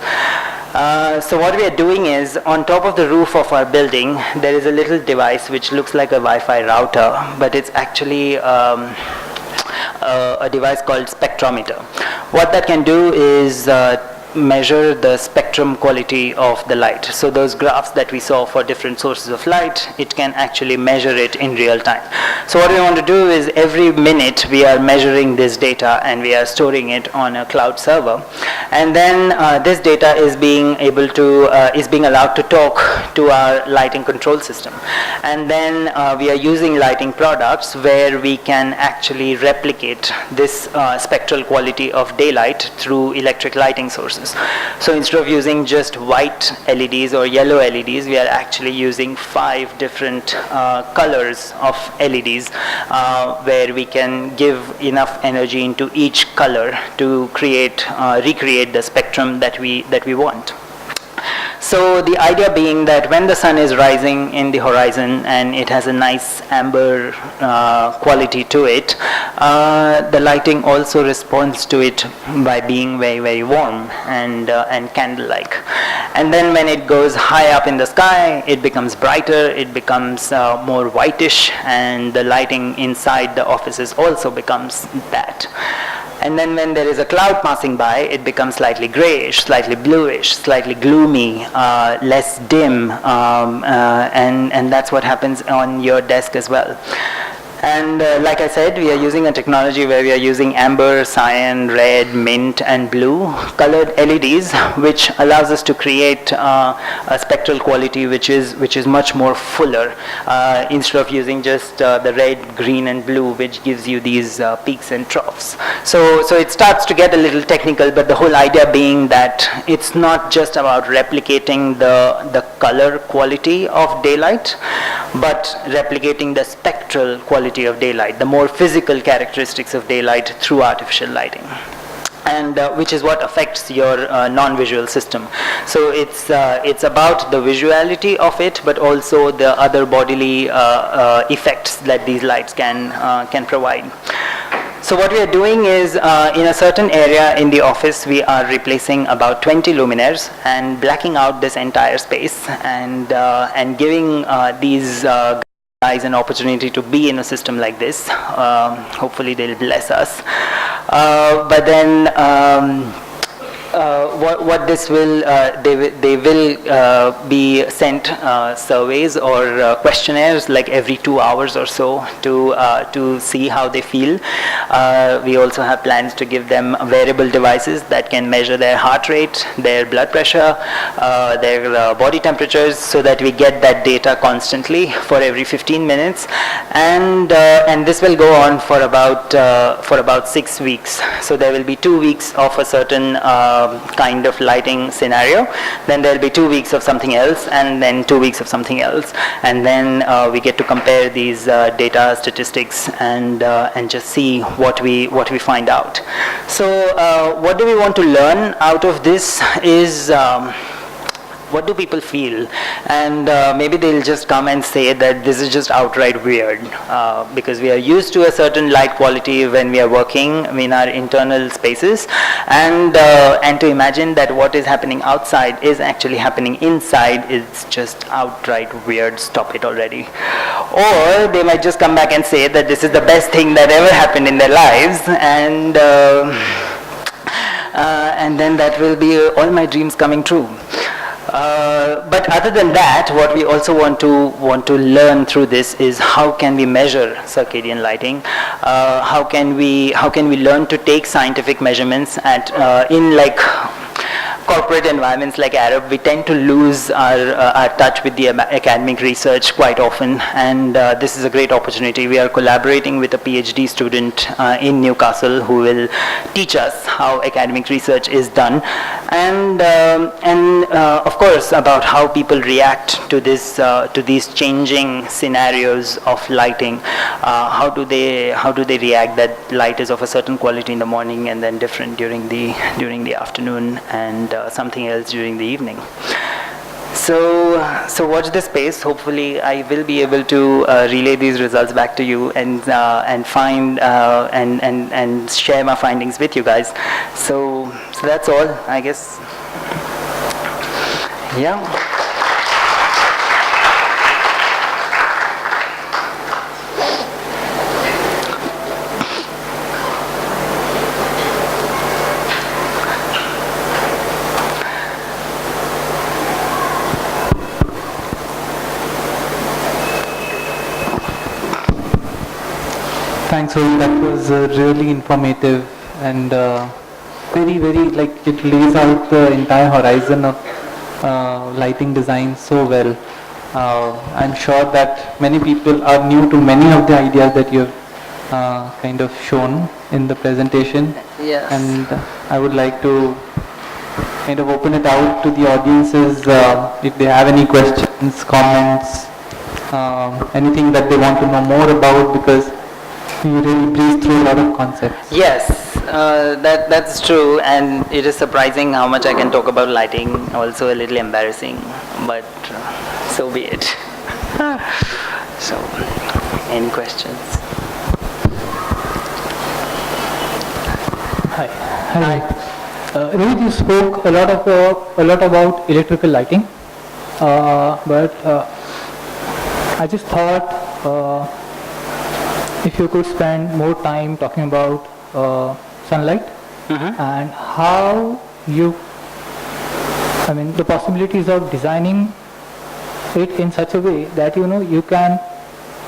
So what we are doing is, on top of the roof of our building, there is a little device which looks like a Wi-Fi router, but it's actually a device called spectrometer. What that can do is measure the spectrum quality of the light. So those graphs that we saw for different sources of light, it can actually measure it in real time. So what we want to do is, every minute we are measuring this data and we are storing it on a cloud server, and then this data is being allowed to talk to our lighting control system. And then we are using lighting products where we can actually replicate this spectral quality of daylight through electric lighting sources. So instead of using just white LEDs or yellow LEDs, we are actually using 5 different colors of LEDs, where we can give enough energy into each color to recreate the spectrum that we want. So the idea being that when the sun is rising in the horizon and it has a nice amber quality to it, the lighting also responds to it by being very, very warm and candle-like. And then when it goes high up in the sky, it becomes brighter, it becomes more whitish, and the lighting inside the offices also becomes that. And then when there is a cloud passing by, it becomes slightly grayish, slightly bluish, slightly gloomy, less dim, and that's what happens on your desk as well. And like I said, we are using a technology where we are using amber, cyan, red, mint, and blue colored LEDs, which allows us to create a spectral quality which is much more fuller, instead of using just the red, green, and blue, which gives you these peaks and troughs. So it starts to get a little technical, but the whole idea being that it's not just about replicating the color quality of daylight, but replicating the spectral quality of daylight, the more physical characteristics of daylight through artificial lighting, and which is what affects your non-visual system. So it's about the visuality of it, but also the other bodily effects that these lights can provide. So what we are doing is, in a certain area in the office, we are replacing about 20 luminaires and blacking out this entire space, and giving these guys an opportunity to be in a system like this. Hopefully they'll bless us. But then what this will, they will be sent surveys or questionnaires like every 2 hours or so to see how they feel. We also have plans to give them wearable devices that can measure their heart rate, their blood pressure, their body temperatures, so that we get that data constantly for every 15 minutes, and this will go on for about 6 weeks. So there will be 2 weeks of a certain kind of lighting scenario, then there will be 2 weeks of something else, and then 2 weeks of something else, and then we get to compare these data statistics and just see what we find out. So what do we want to learn out of this is what do people feel, and maybe they'll just come and say that this is just outright weird, because we are used to a certain light quality when we are working in our internal spaces, and to imagine that what is happening outside is actually happening inside is just outright weird. Stop it already. Or they might just come back and say that this is the best thing that ever happened in their lives, and then that will be all my dreams coming true. But other than that, what we also want to learn through this is how can we measure circadian lighting? How can we learn to take scientific measurements in like corporate environments like Arup? We tend to lose our touch with the academic research quite often, and this is a great opportunity. We are collaborating with a PhD student in Newcastle who will teach us how academic research is done, and of course about how people react to these changing scenarios of lighting. How do they react that light is of a certain quality in the morning and then different during the afternoon, and something else during the evening. So watch this space. Hopefully I will be able to relay these results back to you and find and share my findings with you guys. So that's all, I guess. Yeah. Thanks, Rohit. That was really informative and very, very, like, it lays out the entire horizon of lighting design so well. I'm sure that many people are new to many of the ideas that you've kind of shown in the presentation. Yes. And I would like to kind of open it out to the audiences if they have any questions, comments, anything that they want to know more about, because you really breeze through a lot of concepts. Yes, that's true, and it is surprising how much I can talk about lighting. Also a little embarrassing, but so be it. So, any questions? Hi. Rohit, you spoke a lot about electrical lighting, but I just thought if you could spend more time talking about sunlight and how the possibilities of designing it in such a way that you can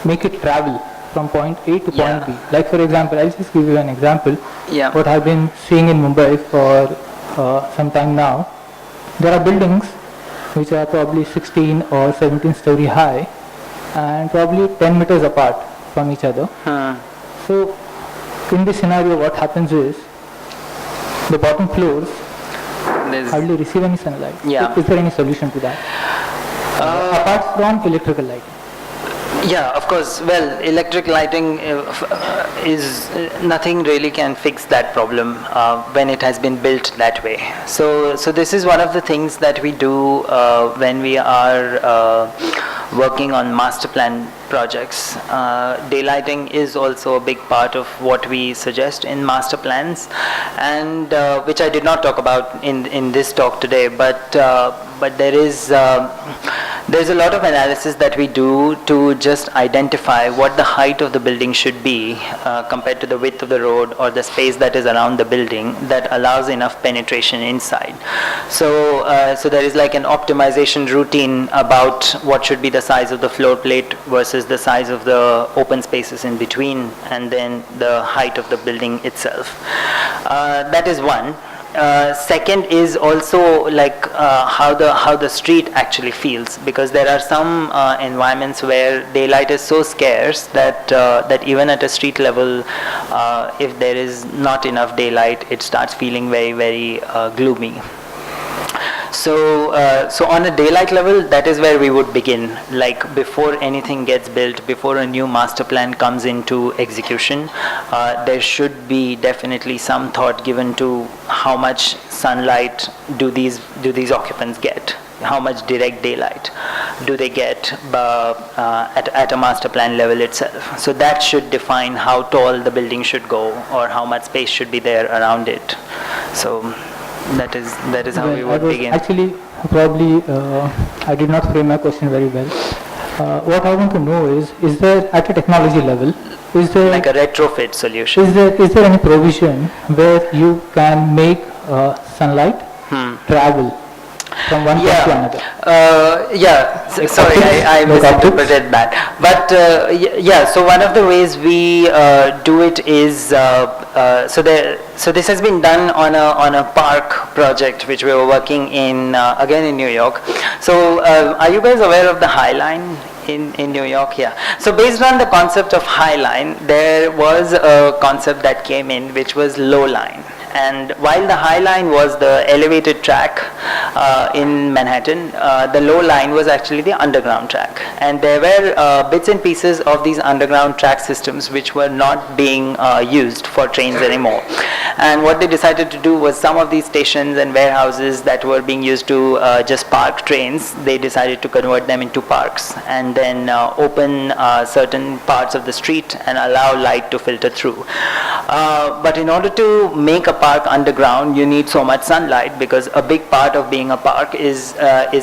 make it travel from point A to point B. Like, for example, I'll just give you an example. Yeah. What I've been seeing in Mumbai for some time now, there are buildings which are probably 16 or 17 story high and probably 10 meters apart from each other. So in this scenario, what happens is the bottom floors hardly receive any sunlight. Yeah. Is there any solution to that? Apart from electrical lighting? Yeah, of course. Well, electric lighting is nothing really can fix that problem when it has been built that way. So this is one of the things that we do when we are working on master plan projects. Daylighting is also a big part of what we suggest in master plans, and which I did not talk about in this talk today. But there is There's a lot of analysis that we do to just identify what the height of the building should be compared to the width of the road or the space that is around the building that allows enough penetration inside. So, so there is like an optimization routine about what should be the size of the floor plate versus the size of the open spaces in between, and then the height of the building itself. That is one. Second is also like how the street actually feels, because there are some environments where daylight is so scarce that that even at a street level, if there is not enough daylight, it starts feeling very, very gloomy. So, so on a daylight level, that is where we would begin. Like before anything gets built, before a new master plan comes into execution, there should be definitely some thought given to how much sunlight do these occupants get. How much direct daylight do they get at a master plan level itself. So that should define how tall the building should go or how much space should be there around it. So that is how we would begin. Actually, probably I did not frame my question very well. What I want to know is there at a technology level, is there like a retrofit solution? Is there any provision where you can make sunlight travel from one place to another? Sorry, I misinterpreted that. But yeah, so one of the ways we do it is so this has been done on a park project which we were working in again in New York. So are you guys aware of the High Line in New York? Yeah. So based on the concept of High Line, there was a concept that came in which was Low Line. And while the High Line was the elevated track in Manhattan, the Low Line was actually the underground track. And there were bits and pieces of these underground track systems which were not being used for trains anymore. And what they decided to do was some of these stations and warehouses that were being used to just park trains, they decided to convert them into parks and then open certain parts of the street and allow light to filter through. But in order to make a park underground, you need so much sunlight, because a big part of being a park is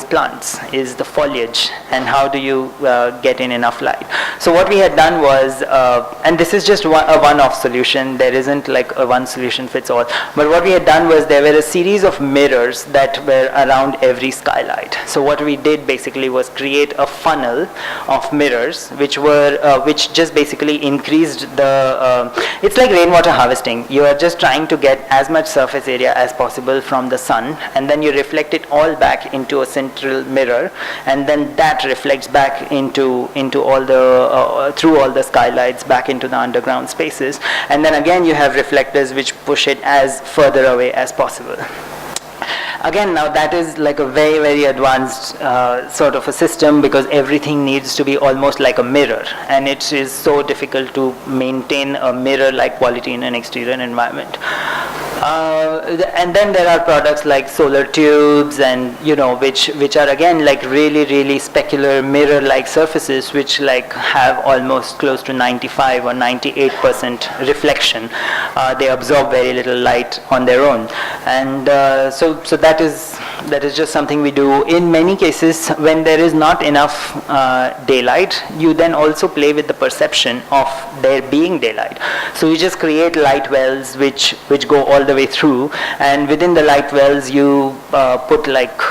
plants, is the foliage, and how do you get in enough light. So what we had done was, and this is just a one-off solution, there isn't like a one solution fits all, but what we had done was there were a series of mirrors that were around every skylight. So what we did basically was create a funnel of mirrors which just basically increased the, it's like rainwater harvesting. You are just trying to get as much surface area as possible from the sun, and then you reflect it all back into a central mirror, and then that reflects back into all the through all the skylights back into the underground spaces, and then again you have reflectors which push it as further away as possible. Again, now that is like a very, very advanced sort of a system, because everything needs to be almost like a mirror, and it is so difficult to maintain a mirror-like quality in an exterior environment. And then there are products like solar tubes, and which are again like really, really specular mirror-like surfaces, which like have almost close to 95 or 98% reflection. They absorb very little light on their own, and so that is just something we do. In many cases, when there is not enough daylight, you then also play with the perception of there being daylight. So you just create light wells which go all the way through, and within the light wells you put like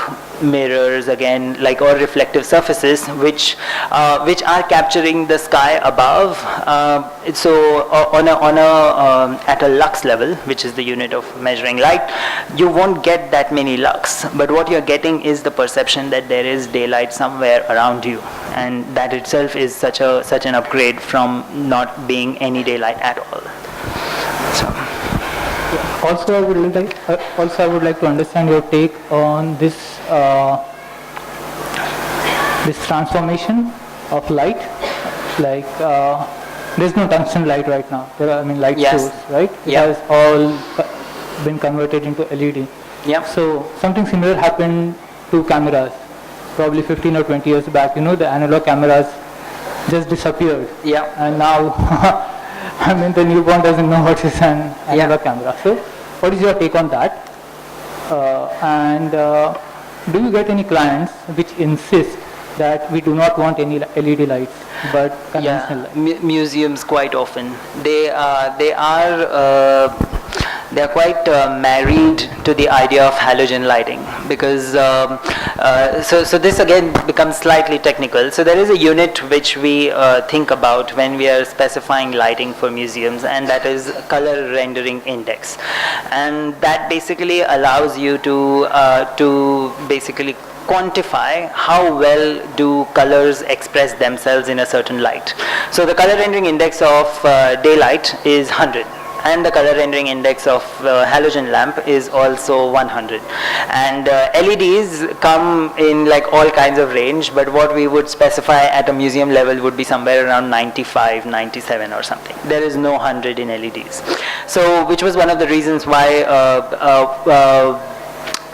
mirrors again, like, or reflective surfaces which are capturing the sky above. So at a lux level, which is the unit of measuring light, you won't get that many lux, but what you're getting is the perception that there is daylight somewhere around you, and that itself is such an upgrade from not being any daylight at all. So. Also, I would like to understand your take on this transformation of light. Like there's no tungsten light right now. There are, light source, right? It has all been converted into LED. Yeah. So something similar happened to cameras, probably 15 or 20 years back. The analog cameras just disappeared. Yeah. And now. The newborn doesn't know what is an analog camera. So, what is your take on that? And do you get any clients which insist that we do not want any LED lights, but conventional lights. Museums quite often they are quite married to the idea of halogen lighting, because so this again becomes slightly technical. So there is a unit which we think about when we are specifying lighting for museums, and that is color rendering index, and that basically allows you to basically quantify how well do colors express themselves in a certain light. So the color rendering index of daylight is 100, and the color rendering index of halogen lamp is also 100. And LEDs come in like all kinds of range, but what we would specify at a museum level would be somewhere around 95, 97 or something. There is no 100 in LEDs. So which was one of the reasons why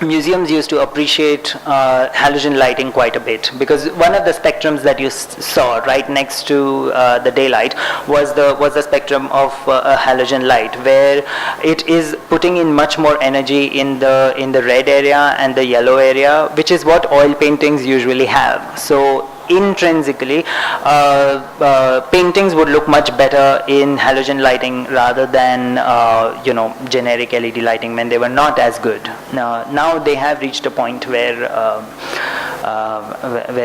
museums used to appreciate halogen lighting quite a bit, because one of the spectrums that you saw right next to the daylight was the spectrum of a halogen light, where it is putting in much more energy in the red area and the yellow area, which is what oil paintings usually have. So intrinsically, paintings would look much better in halogen lighting rather than generic LED lighting when they were not as good. Now they have reached a point where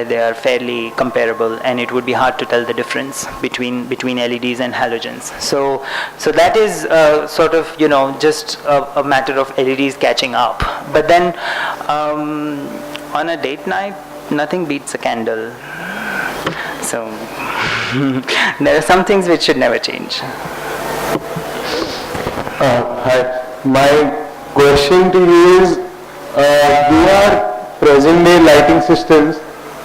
they are fairly comparable, and it would be hard to tell the difference between LEDs and halogens. So that is sort of just a matter of LEDs catching up. But then on a date night, nothing beats a candle. So there are some things which should never change. Hi. My question to you is, do our present day lighting systems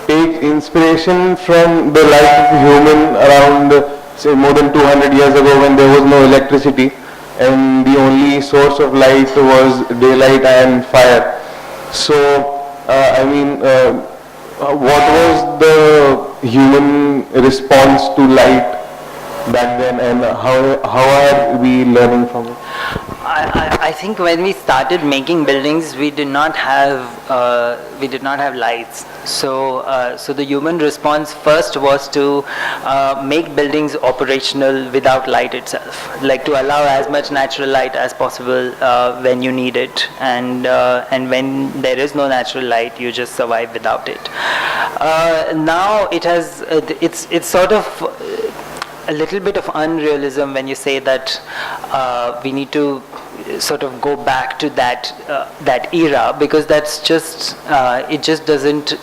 take inspiration from the life of a human around, say, more than 200 years ago, when there was no electricity and the only source of light was daylight and fire? So, what was the human response to light back then, and how are we learning from it? I think when we started making buildings, we did not have lights. So the human response first was to make buildings operational without light itself, like to allow as much natural light as possible when you need it, and when there is no natural light, you just survive without it. Now it's sort of a little bit of unrealism when you say that we need to sort of go back to that era, because that's just it just doesn't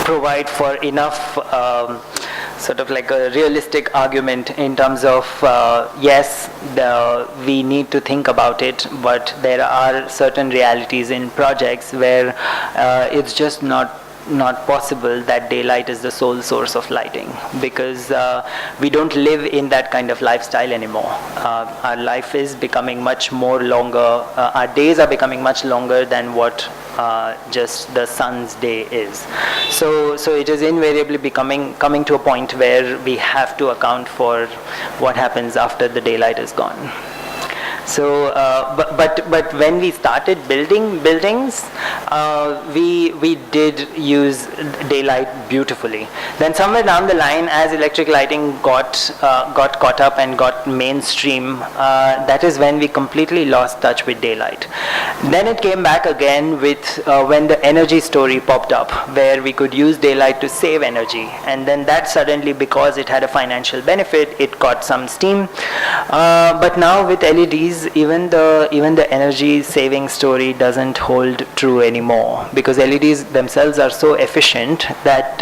provide for enough sort of like a realistic argument in terms of yes, we need to think about it, but there are certain realities in projects where it's just not possible that daylight is the sole source of lighting, because we don't live in that kind of lifestyle anymore. Our life is becoming much more longer, our days are becoming much longer than what just the sun's day is. So it is invariably coming to a point where we have to account for what happens after the daylight is gone. So, but when we started building buildings, we did use daylight beautifully. Then somewhere down the line, as electric lighting got caught up and got mainstream, that is when we completely lost touch with daylight. Then it came back again with when the energy story popped up, where we could use daylight to save energy, and then that suddenly, because it had a financial benefit, it got some steam. But now with LEDs, even the energy saving story doesn't hold true anymore, because LEDs themselves are so efficient that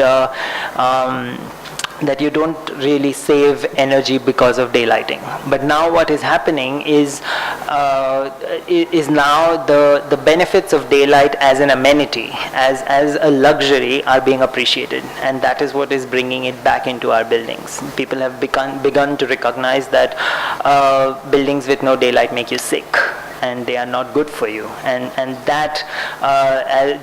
that you don't really save energy because of daylighting. But now what is happening is now the benefits of daylight as an amenity, as a luxury, are being appreciated, and that is what is bringing it back into our buildings. People have begun to recognize that buildings with no daylight make you sick, and they are not good for you, and that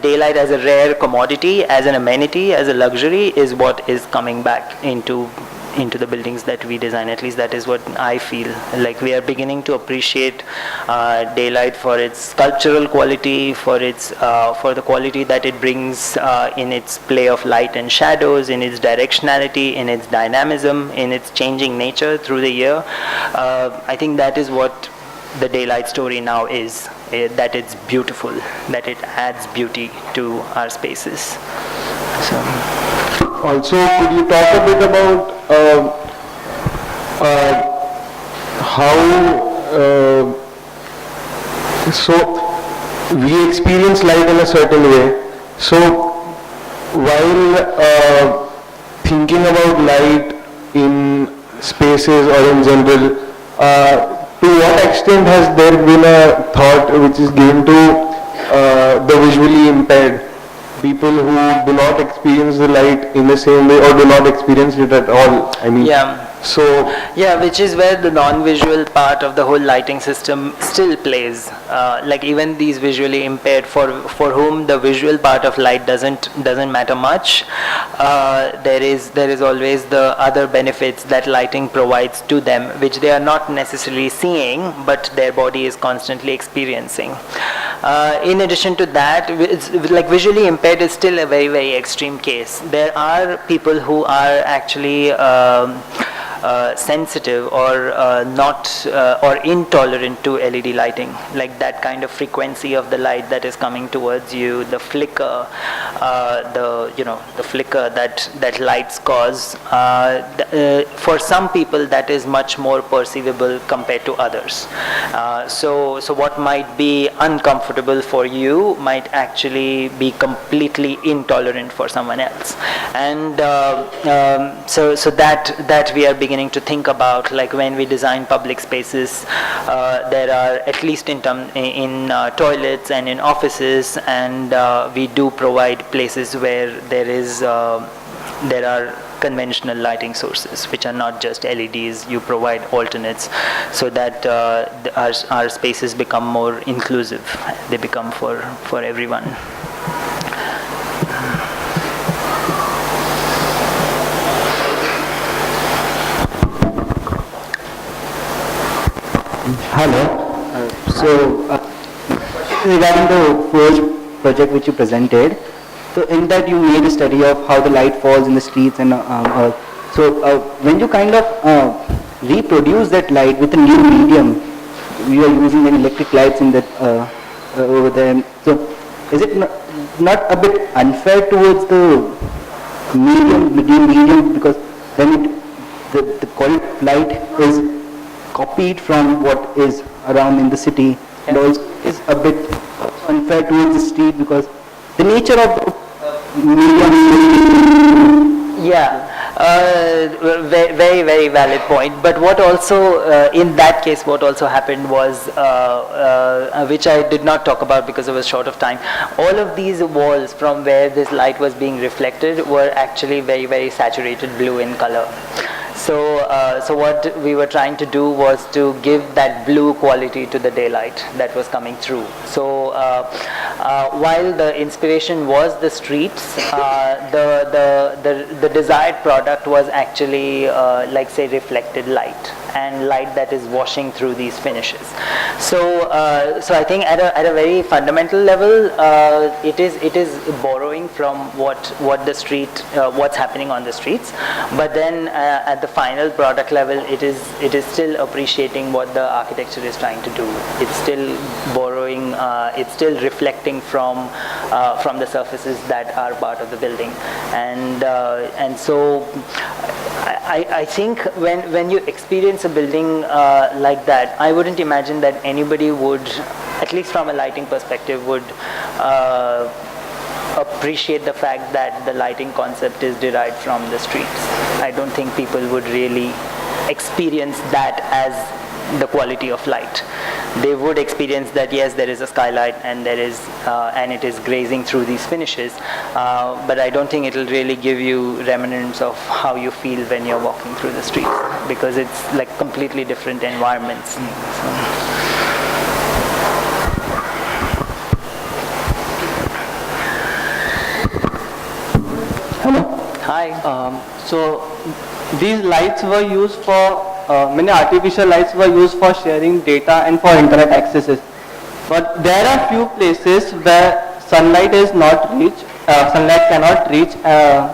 daylight as a rare commodity, as an amenity, as a luxury, is what is coming back into into the buildings that we design. At least that is what I feel. Like we are beginning to appreciate daylight for its sculptural quality, for the quality that it brings in its play of light and shadows, in its directionality, in its dynamism, in its changing nature through the year. I think that is what the daylight story now is, that it's beautiful, that it adds beauty to our spaces. So. Also, could you talk a bit about how, so we experience light in a certain way. So while thinking about light in spaces or in general, to what extent has there been a thought which is given to the visually impaired, people who do not experience the light in the same way or do not experience it at all? I mean, which is where the non-visual part of the whole lighting system still plays. Like even these visually impaired, for whom the visual part of light doesn't matter much, there is always the other benefits that lighting provides to them, which they are not necessarily seeing, but their body is constantly experiencing. In addition to that, like visually impaired is still a very, very extreme case. There are people who are actually sensitive or not or intolerant to LED lighting, like that kind of frequency of the light that is coming towards you, the flicker, the flicker that lights cause. For some people, that is much more perceivable compared to others. So what might be uncomfortable for you might actually be completely intolerant for someone else, and so that we are beginning to think about, like when we design public spaces, there are, at least in toilets and in offices, and we do provide places where there are conventional lighting sources, which are not just LEDs. You provide alternates so that our spaces become more inclusive. They become for everyone. Hello. Regarding the first project which you presented, so in that you made a study of how the light falls in the streets and when you kind of reproduce that light with a new medium, you are using an electric lights in that over there. So is it not a bit unfair towards the medium, because then the quality of light is copied from what is around in the city, and also is a bit unfair towards the street because the nature of the medium. Very, very valid point. But what also, in that case, what also happened was, which I did not talk about because I was short of time, all of these walls from where this light was being reflected were actually very, very saturated blue in color. So what we were trying to do was to give that blue quality to the daylight that was coming through. So while the inspiration was the streets, the desired product was actually like say reflected light and light that is washing through these finishes. So I think at a very fundamental level, it is borrowing from what the street, what's happening on the streets, but then at the final product level, it is still appreciating what the architecture is trying to do. It's still borrowing, it's still reflecting from the surfaces that are part of the building, and so I think when you experience a building like that, I wouldn't imagine that anybody would, at least from a lighting perspective, would appreciate the fact that the lighting concept is derived from the streets. I don't think people would really experience that as the quality of light. They would experience that yes, there is a skylight and there is and it is grazing through these finishes, but I don't think it will really give you remnants of how you feel when you're walking through the streets, because it's like completely different environments. So. Hello. Hi. So these lights were used for, many artificial lights were used for sharing data and for internet accesses. But there are few places where sunlight is not reached, sunlight cannot reach,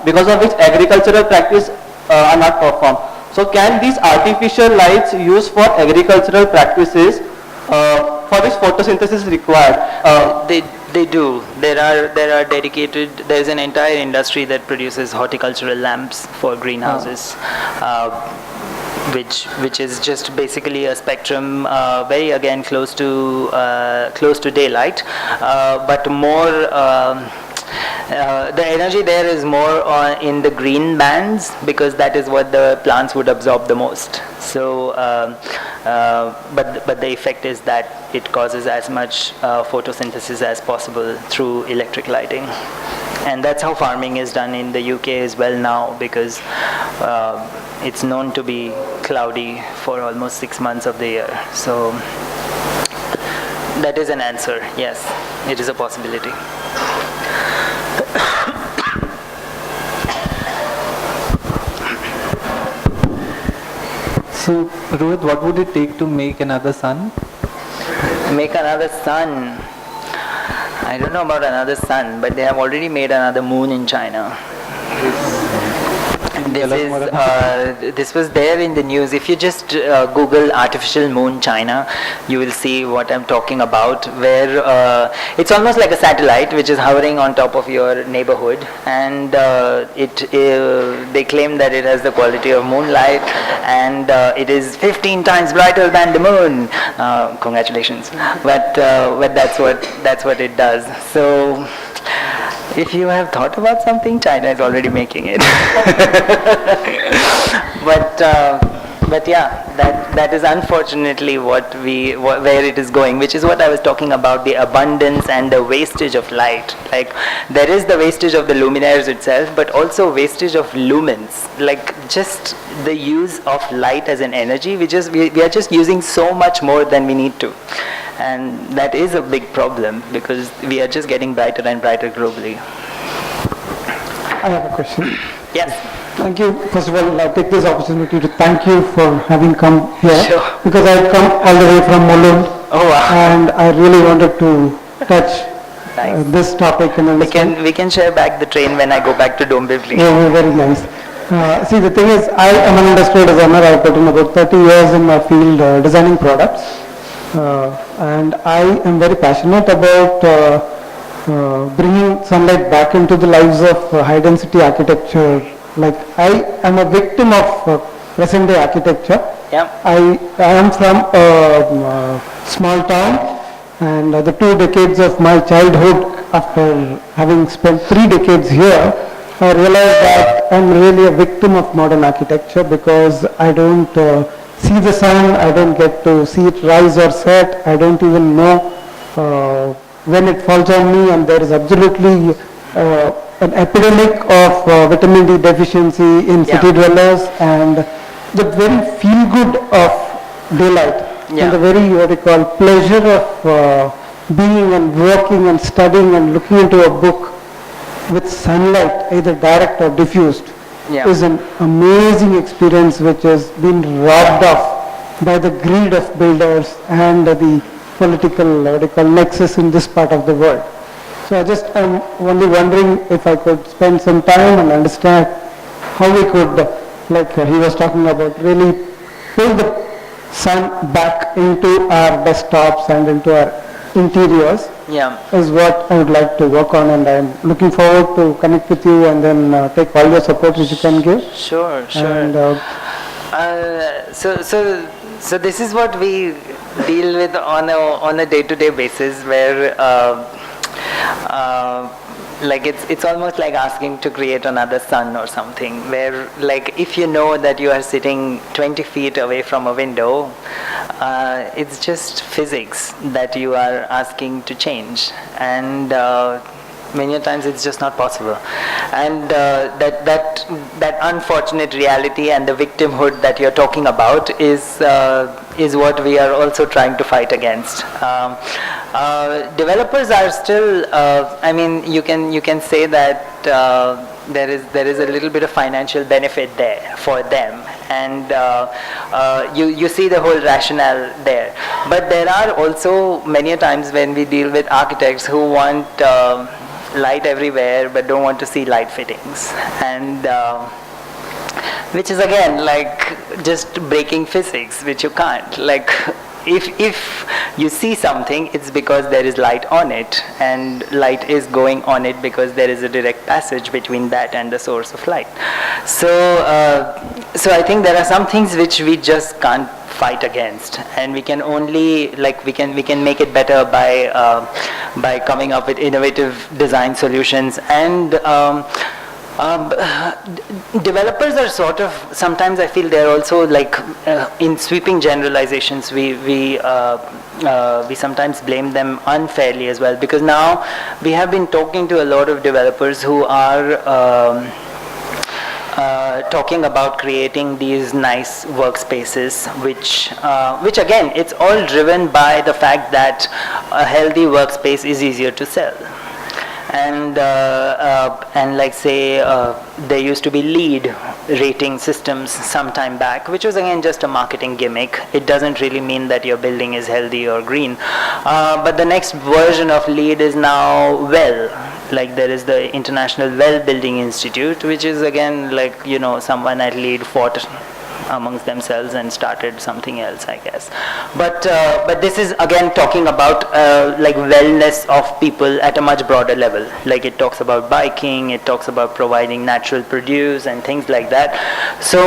because of which agricultural practice are not performed. So can these artificial lights used for agricultural practices, for which photosynthesis required? They do. There are dedicated. There is an entire industry that produces horticultural lamps for greenhouses, which is just basically a spectrum, very again close to daylight, but more. The energy there is more in the green bands, because that is what the plants would absorb the most. So, but the effect is that it causes as much photosynthesis as possible through electric lighting. And that's how farming is done in the UK as well now, because it's known to be cloudy for almost 6 months of the year. So that is an answer. Yes, it is a possibility. So, Rohit, what would it take to make another sun? Make another sun. I don't know about another sun, but they have already made another moon in China. This was there in the news. If you just Google artificial moon China, you will see what I'm talking about, where it's almost like a satellite which is hovering on top of your neighborhood, and they claim that it has the quality of moonlight, and it is 15 times brighter than the moon. Congratulations. But that's what it does. So if you have thought about something, China is already making it. But yeah, that is unfortunately where it is going, which is what I was talking about, the abundance and the wastage of light. Like, there is the wastage of the luminaires itself, but also wastage of lumens, like just the use of light as an energy. We are just using so much more than we need to. And that is a big problem, because we are just getting brighter and brighter globally. I have a question. Yes. Thank you. First of all, I take this opportunity to thank you for having come here. Sure. Because I had come all the way from Mulund. Oh wow. And I really wanted to touch Nice. this topic and understand. We can share back the train when I go back to Dombivli. Yeah, very nice. See, the thing is, I am an industrial designer. I put in about 30 years in my field designing products. And I am very passionate about bringing sunlight back into the lives of high density architecture. Like, I am a victim of present day architecture. Yeah. I am from a small town, and the 2 decades of my childhood, after having spent 3 decades here, I realized that I'm really a victim of modern architecture, because I don't see the sun, I don't get to see it rise or set, I don't even know when it falls on me, and there is absolutely an epidemic of vitamin D deficiency in city dwellers, and the very feel good of daylight, and the very, what you call, pleasure of being and working and studying and looking into a book with sunlight, either direct or diffused, is an amazing experience which has been robbed of by the greed of builders and the political, what you call, nexus in this part of the world. So I just am only wondering if I could spend some time and understand how we could, like he was talking about, really pull the sun back into our desktops and into our interiors. Is what I would like to work on, and I am looking forward to connect with you and then take all your support which you can give. Sure. And, so this is what we deal with on a day-to-day basis, where like it's almost like asking to create another sun or something, where, like, if you know that you are sitting 20 feet away from a window, it's just physics that you are asking to change, and many times it's just not possible. And that unfortunate reality and the victimhood that you're talking about is what we are also trying to fight against. Developers are still, I mean, you can say that there is a little bit of financial benefit there for them, and you see the whole rationale there. But there are also many a times when we deal with architects who want light everywhere but don't want to see light fittings, and which is again like just breaking physics, which you can't. Like if you see something, it's because there is light on it, and light is going on it because there is a direct passage between that and the source of light. So so I think there are some things which we just can't fight against, and we can only we can make it better by coming up with innovative design solutions. And developers are sort of, sometimes I feel they're also like in sweeping generalizations, we sometimes blame them unfairly as well, because now we have been talking to a lot of developers who are talking about creating these nice workspaces, which again, it's all driven by the fact that a healthy workspace is easier to sell. And like say there used to be LEED rating systems some time back, which was again just a marketing gimmick. It doesn't really mean that your building is healthy or green. But the next version of LEED is now WELL. Like there is the International Well Building Institute, which is again like, you know, someone at LEED fought amongst themselves and started something else, I guess. But this is again talking about like wellness of people at a much broader level. Like it talks about biking, it talks about providing natural produce and things like that. So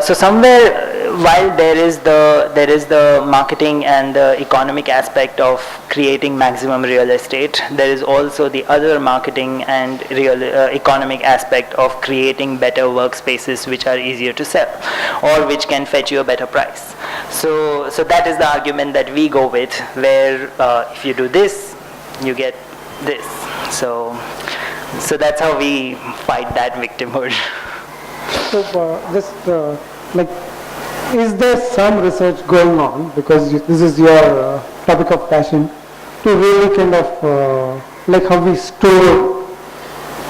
so somewhere, while there is the marketing and the economic aspect of creating maximum real estate, there is also the other marketing and real economic aspect of creating better workspaces which are easier to sell, or which can fetch you a better price. So that is the argument that we go with, where if you do this, you get this. So that's how we fight that victimhood. So just like, is there some research going on, because this is your topic of passion, to really kind of like how we store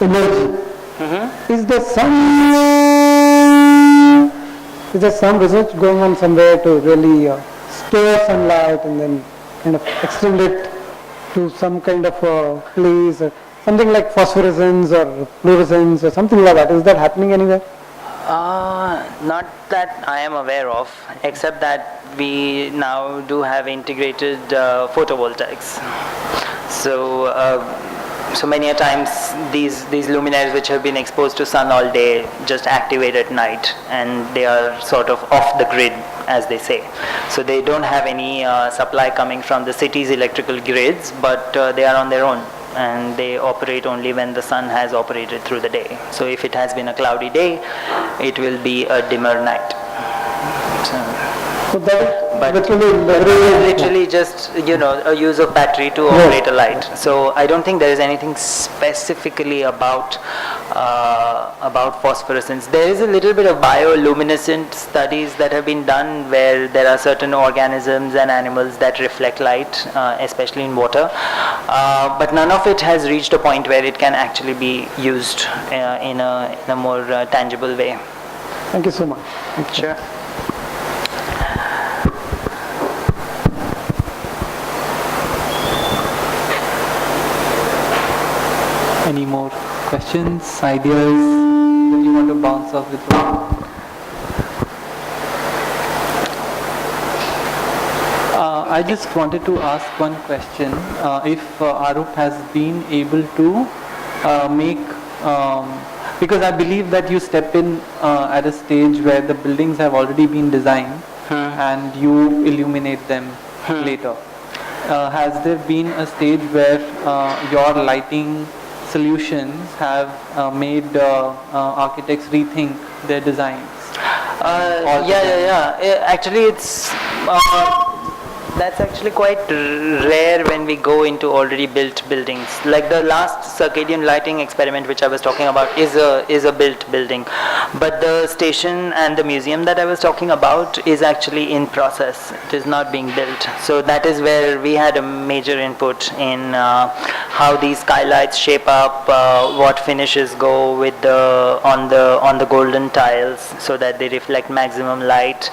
energy? Is there some research going on somewhere to really store sunlight and then kind of extend it to some kind of place, or something like phosphorescence or fluorescence or something like that? Is that happening anywhere? Not that I am aware of, except that we now do have integrated photovoltaics. So many a times these luminaires which have been exposed to sun all day just activate at night, and they are sort of off the grid, as they say. So they don't have any supply coming from the city's electrical grids, but they are on their own, and they operate only when the sun has operated through the day. So if it has been a cloudy day, it will be a dimmer night. So But literally literally just, you know, a use of battery to operate a light. So I don't think there is anything specifically about phosphorescence. There is a little bit of bioluminescent studies that have been done where there are certain organisms and animals that reflect light, especially in water. But none of it has reached a point where it can actually be used in a more tangible way. Thank you so much. Sure. Any more questions, ideas that you want to bounce off with? I just wanted to ask one question. If Arup has been able to make, because I believe that you step in at a stage where the buildings have already been designed and you illuminate them later. Has there been a stage where your lighting solutions have made architects rethink their designs? Yeah. Actually, it's That's actually quite rare when we go into already built buildings. Like the last circadian lighting experiment which I was talking about is a built building, but the station and the museum that I was talking about is actually in process. It is not being built. So that is where we had a major input in how these skylights shape up, what finishes go with on the golden tiles so that they reflect maximum light,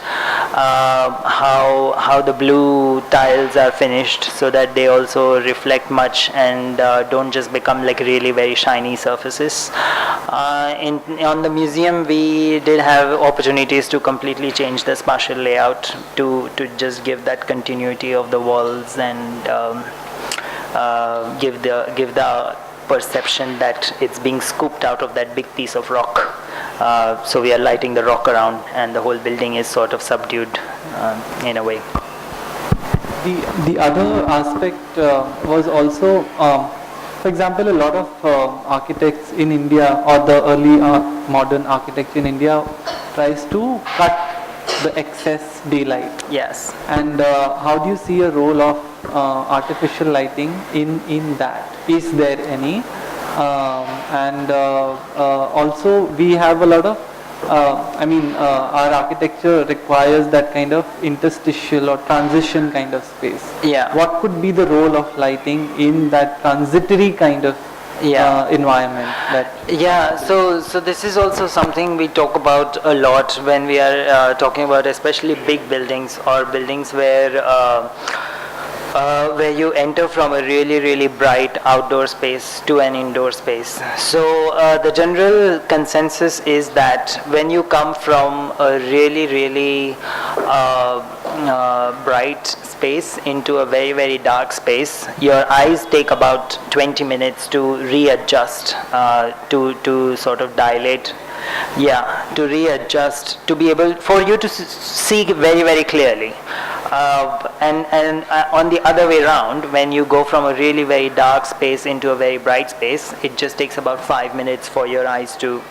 how the blue tiles are finished so that they also reflect much and don't just become like really very shiny surfaces. On the museum, we did have opportunities to completely change the spatial layout to just give that continuity of the walls and give the perception that it's being scooped out of that big piece of rock. So we are lighting the rock around, and the whole building is sort of subdued in a way. The other aspect was also, for example, a lot of architects in India, or the early modern architecture in India, tries to cut the excess daylight. Yes. And how do you see a role of artificial lighting in that? Is there any? And also we have a lot of, our architecture requires that kind of interstitial or transition kind of space. Yeah. What could be the role of lighting in that transitory kind of environment? So this is also something we talk about a lot when we are talking about especially big buildings or buildings where you enter from a really, really bright outdoor space to an indoor space. So the general consensus is that when you come from a really, really bright space into a very, very dark space, your eyes take about 20 minutes to readjust, to sort of dilate. To readjust, to be able for you to see very, very clearly. And on the other way around, when you go from a really very dark space into a very bright space, it just takes about 5 minutes for your eyes to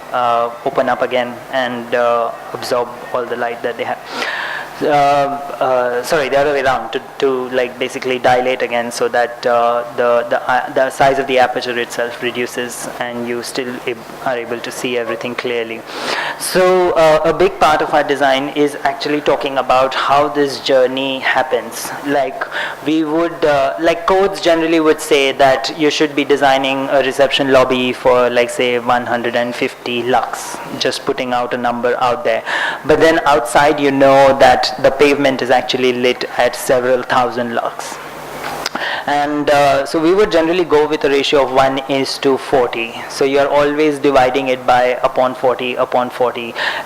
open up again and absorb all the light that they have. Sorry, the other way around, to like basically dilate again, so that the size of the aperture itself reduces and you still are able to see everything clearly. So a big part of our design is actually talking about how this journey happens. Like we would, like codes generally would say that you should be designing a reception lobby for like say 150 lux, just putting out a number out there. But then outside you know that the pavement is actually lit at several thousand lux. And so we would generally go with a ratio of 1:40. So you are always dividing it by upon 40,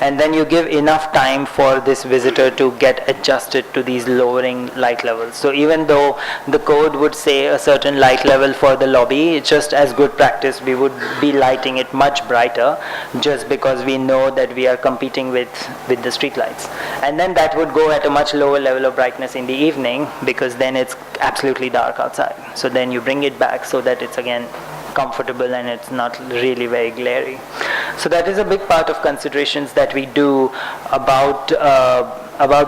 and then you give enough time for this visitor to get adjusted to these lowering light levels. So even though the code would say a certain light level for the lobby, it's just as good practice we would be lighting it much brighter, just because we know that we are competing with the street lights. And then that would go at a much lower level of brightness in the evening, because then it's absolutely dark outside. So then you bring it back so that it's again comfortable and it's not really very glary. So that is a big part of considerations that we do about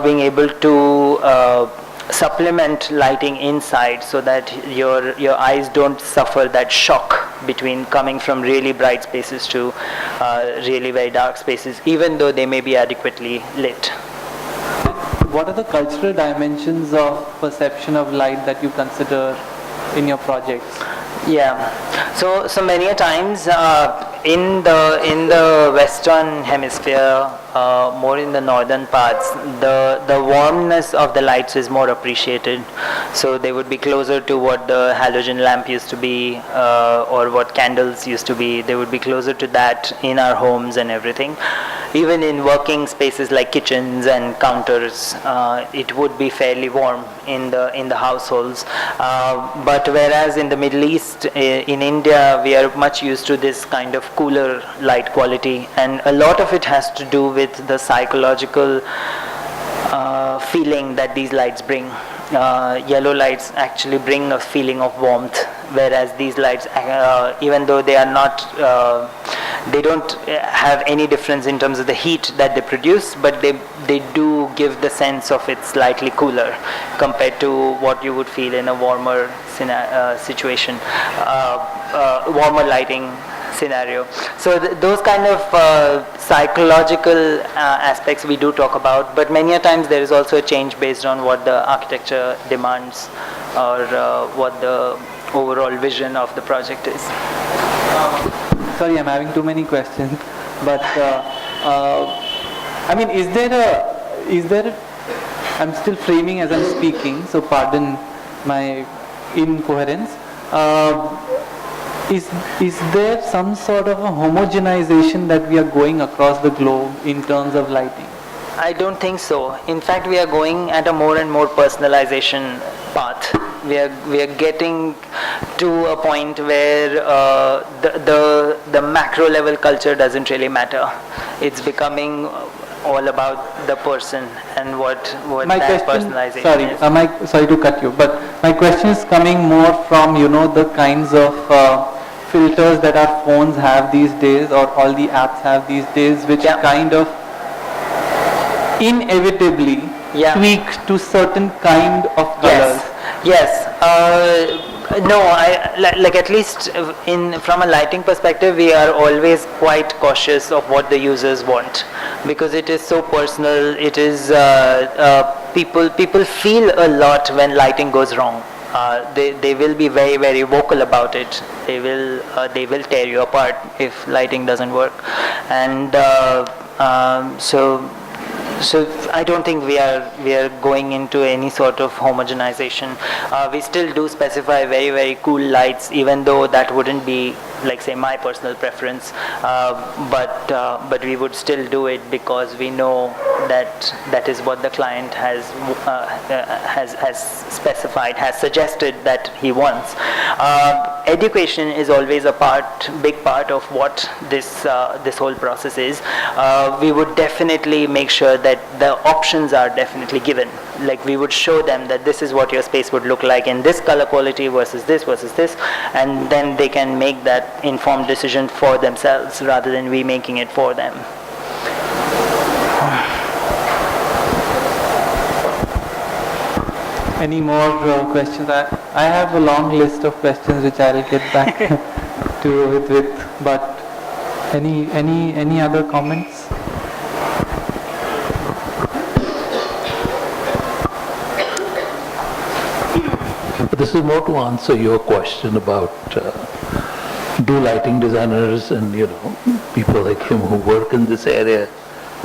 being able to supplement lighting inside, so that your eyes don't suffer that shock between coming from really bright spaces to really very dark spaces, even though they may be adequately lit. What are the cultural dimensions of perception of light that you consider in your projects? So many a times in the Western Hemisphere, more in the northern parts, the warmness of the lights is more appreciated. So they would be closer to what the halogen lamp used to be, or what candles used to be. They would be closer to that in our homes and everything. Even in working spaces like kitchens and counters, it would be fairly warm in the households. But whereas in the Middle East, in India, we are much used to this kind of cooler light quality, and a lot of it has to do with the psychological feeling that these lights bring. Yellow lights actually bring a feeling of warmth, whereas these lights, even though they are not they don't have any difference in terms of the heat that they produce, but they do give the sense of it's slightly cooler compared to what you would feel in a warmer situation, warmer lighting scenario. So those kind of psychological aspects we do talk about, but many a times there is also a change based on what the architecture demands or what the overall vision of the project is. Sorry, I'm having too many questions, but I mean, is there I'm still framing as I'm speaking, so pardon my incoherence. Is there some sort of a homogenization that we are going across the globe in terms of lighting? I don't think so. In fact, we are going at a more and more personalization path. We are getting to a point where the macro level culture doesn't really matter. It's becoming all about the person and what that personalization is. Sorry to cut you, but my question is coming more from the kinds of filters that our phones have these days, or all the apps have these days, which kind of inevitably tweak to certain kind of colors. Yes. No, like at least from a lighting perspective, we are always quite cautious of what the users want, because it is so personal. It is people feel a lot when lighting goes wrong. They will be very, very vocal about it. They will tear you apart if lighting doesn't work, and so I don't think we are going into any sort of homogenization. We still do specify very, very cool lights, even though that wouldn't be, like, say, my personal preference. But we would still do it because we know that is what the client has specified, has suggested that he wants. Education is always a big part of what this whole process is. We would definitely make sure that the options are definitely given. Like, we would show them that this is what your space would look like in this color quality versus this, and then they can make that informed decision for themselves rather than we making it for them. Any more questions? I have a long list of questions which I'll get back to Rohit with, but any other comments? This is more to answer your question about do lighting designers and people like him who work in this area,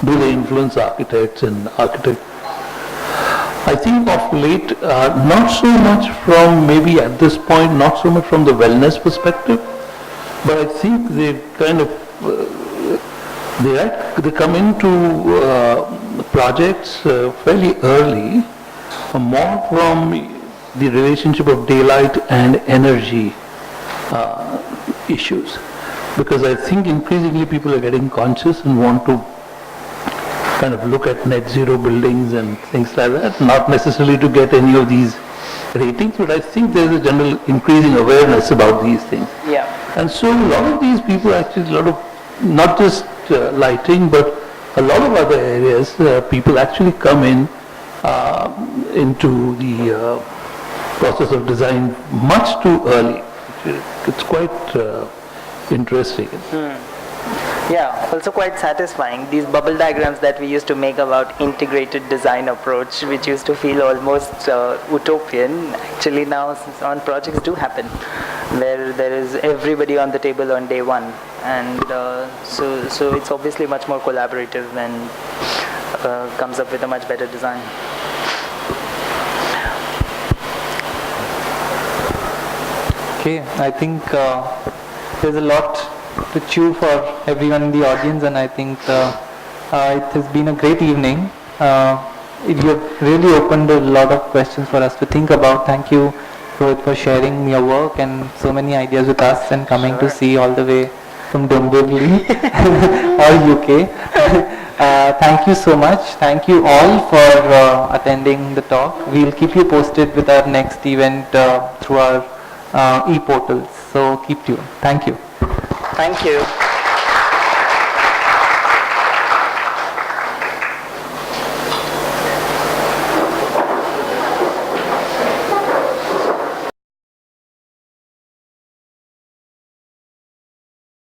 do they influence architects and architects? I think of late, not so much from, maybe at this point, not so much from the wellness perspective, but I think they kind of they come into projects fairly early, more from the relationship of daylight and energy issues, because I think increasingly people are getting conscious and want to kind of look at net zero buildings and things like that, not necessarily to get any of these ratings, but I think there's a general increasing awareness about these things. Yeah. And so a lot of these people actually, a lot of, not just lighting, but a lot of other areas, people actually come into the process of design much too early. It's quite interesting. Yeah, also quite satisfying. These bubble diagrams that we used to make about integrated design approach, which used to feel almost utopian, actually now on projects do happen, where there is everybody on the table on day one, and so it's obviously much more collaborative and comes up with a much better design. Okay, I think there's a lot to chew for everyone in the audience, and I think it has been a great evening. You have really opened a lot of questions for us to think about. Thank you, Rohit, for sharing your work and so many ideas with us and coming to see all the way from Dombivli or UK. Thank you so much. Thank you all for attending the talk. We'll keep you posted with our next event through our e-portals. So keep tuned. Thank you. Thank you.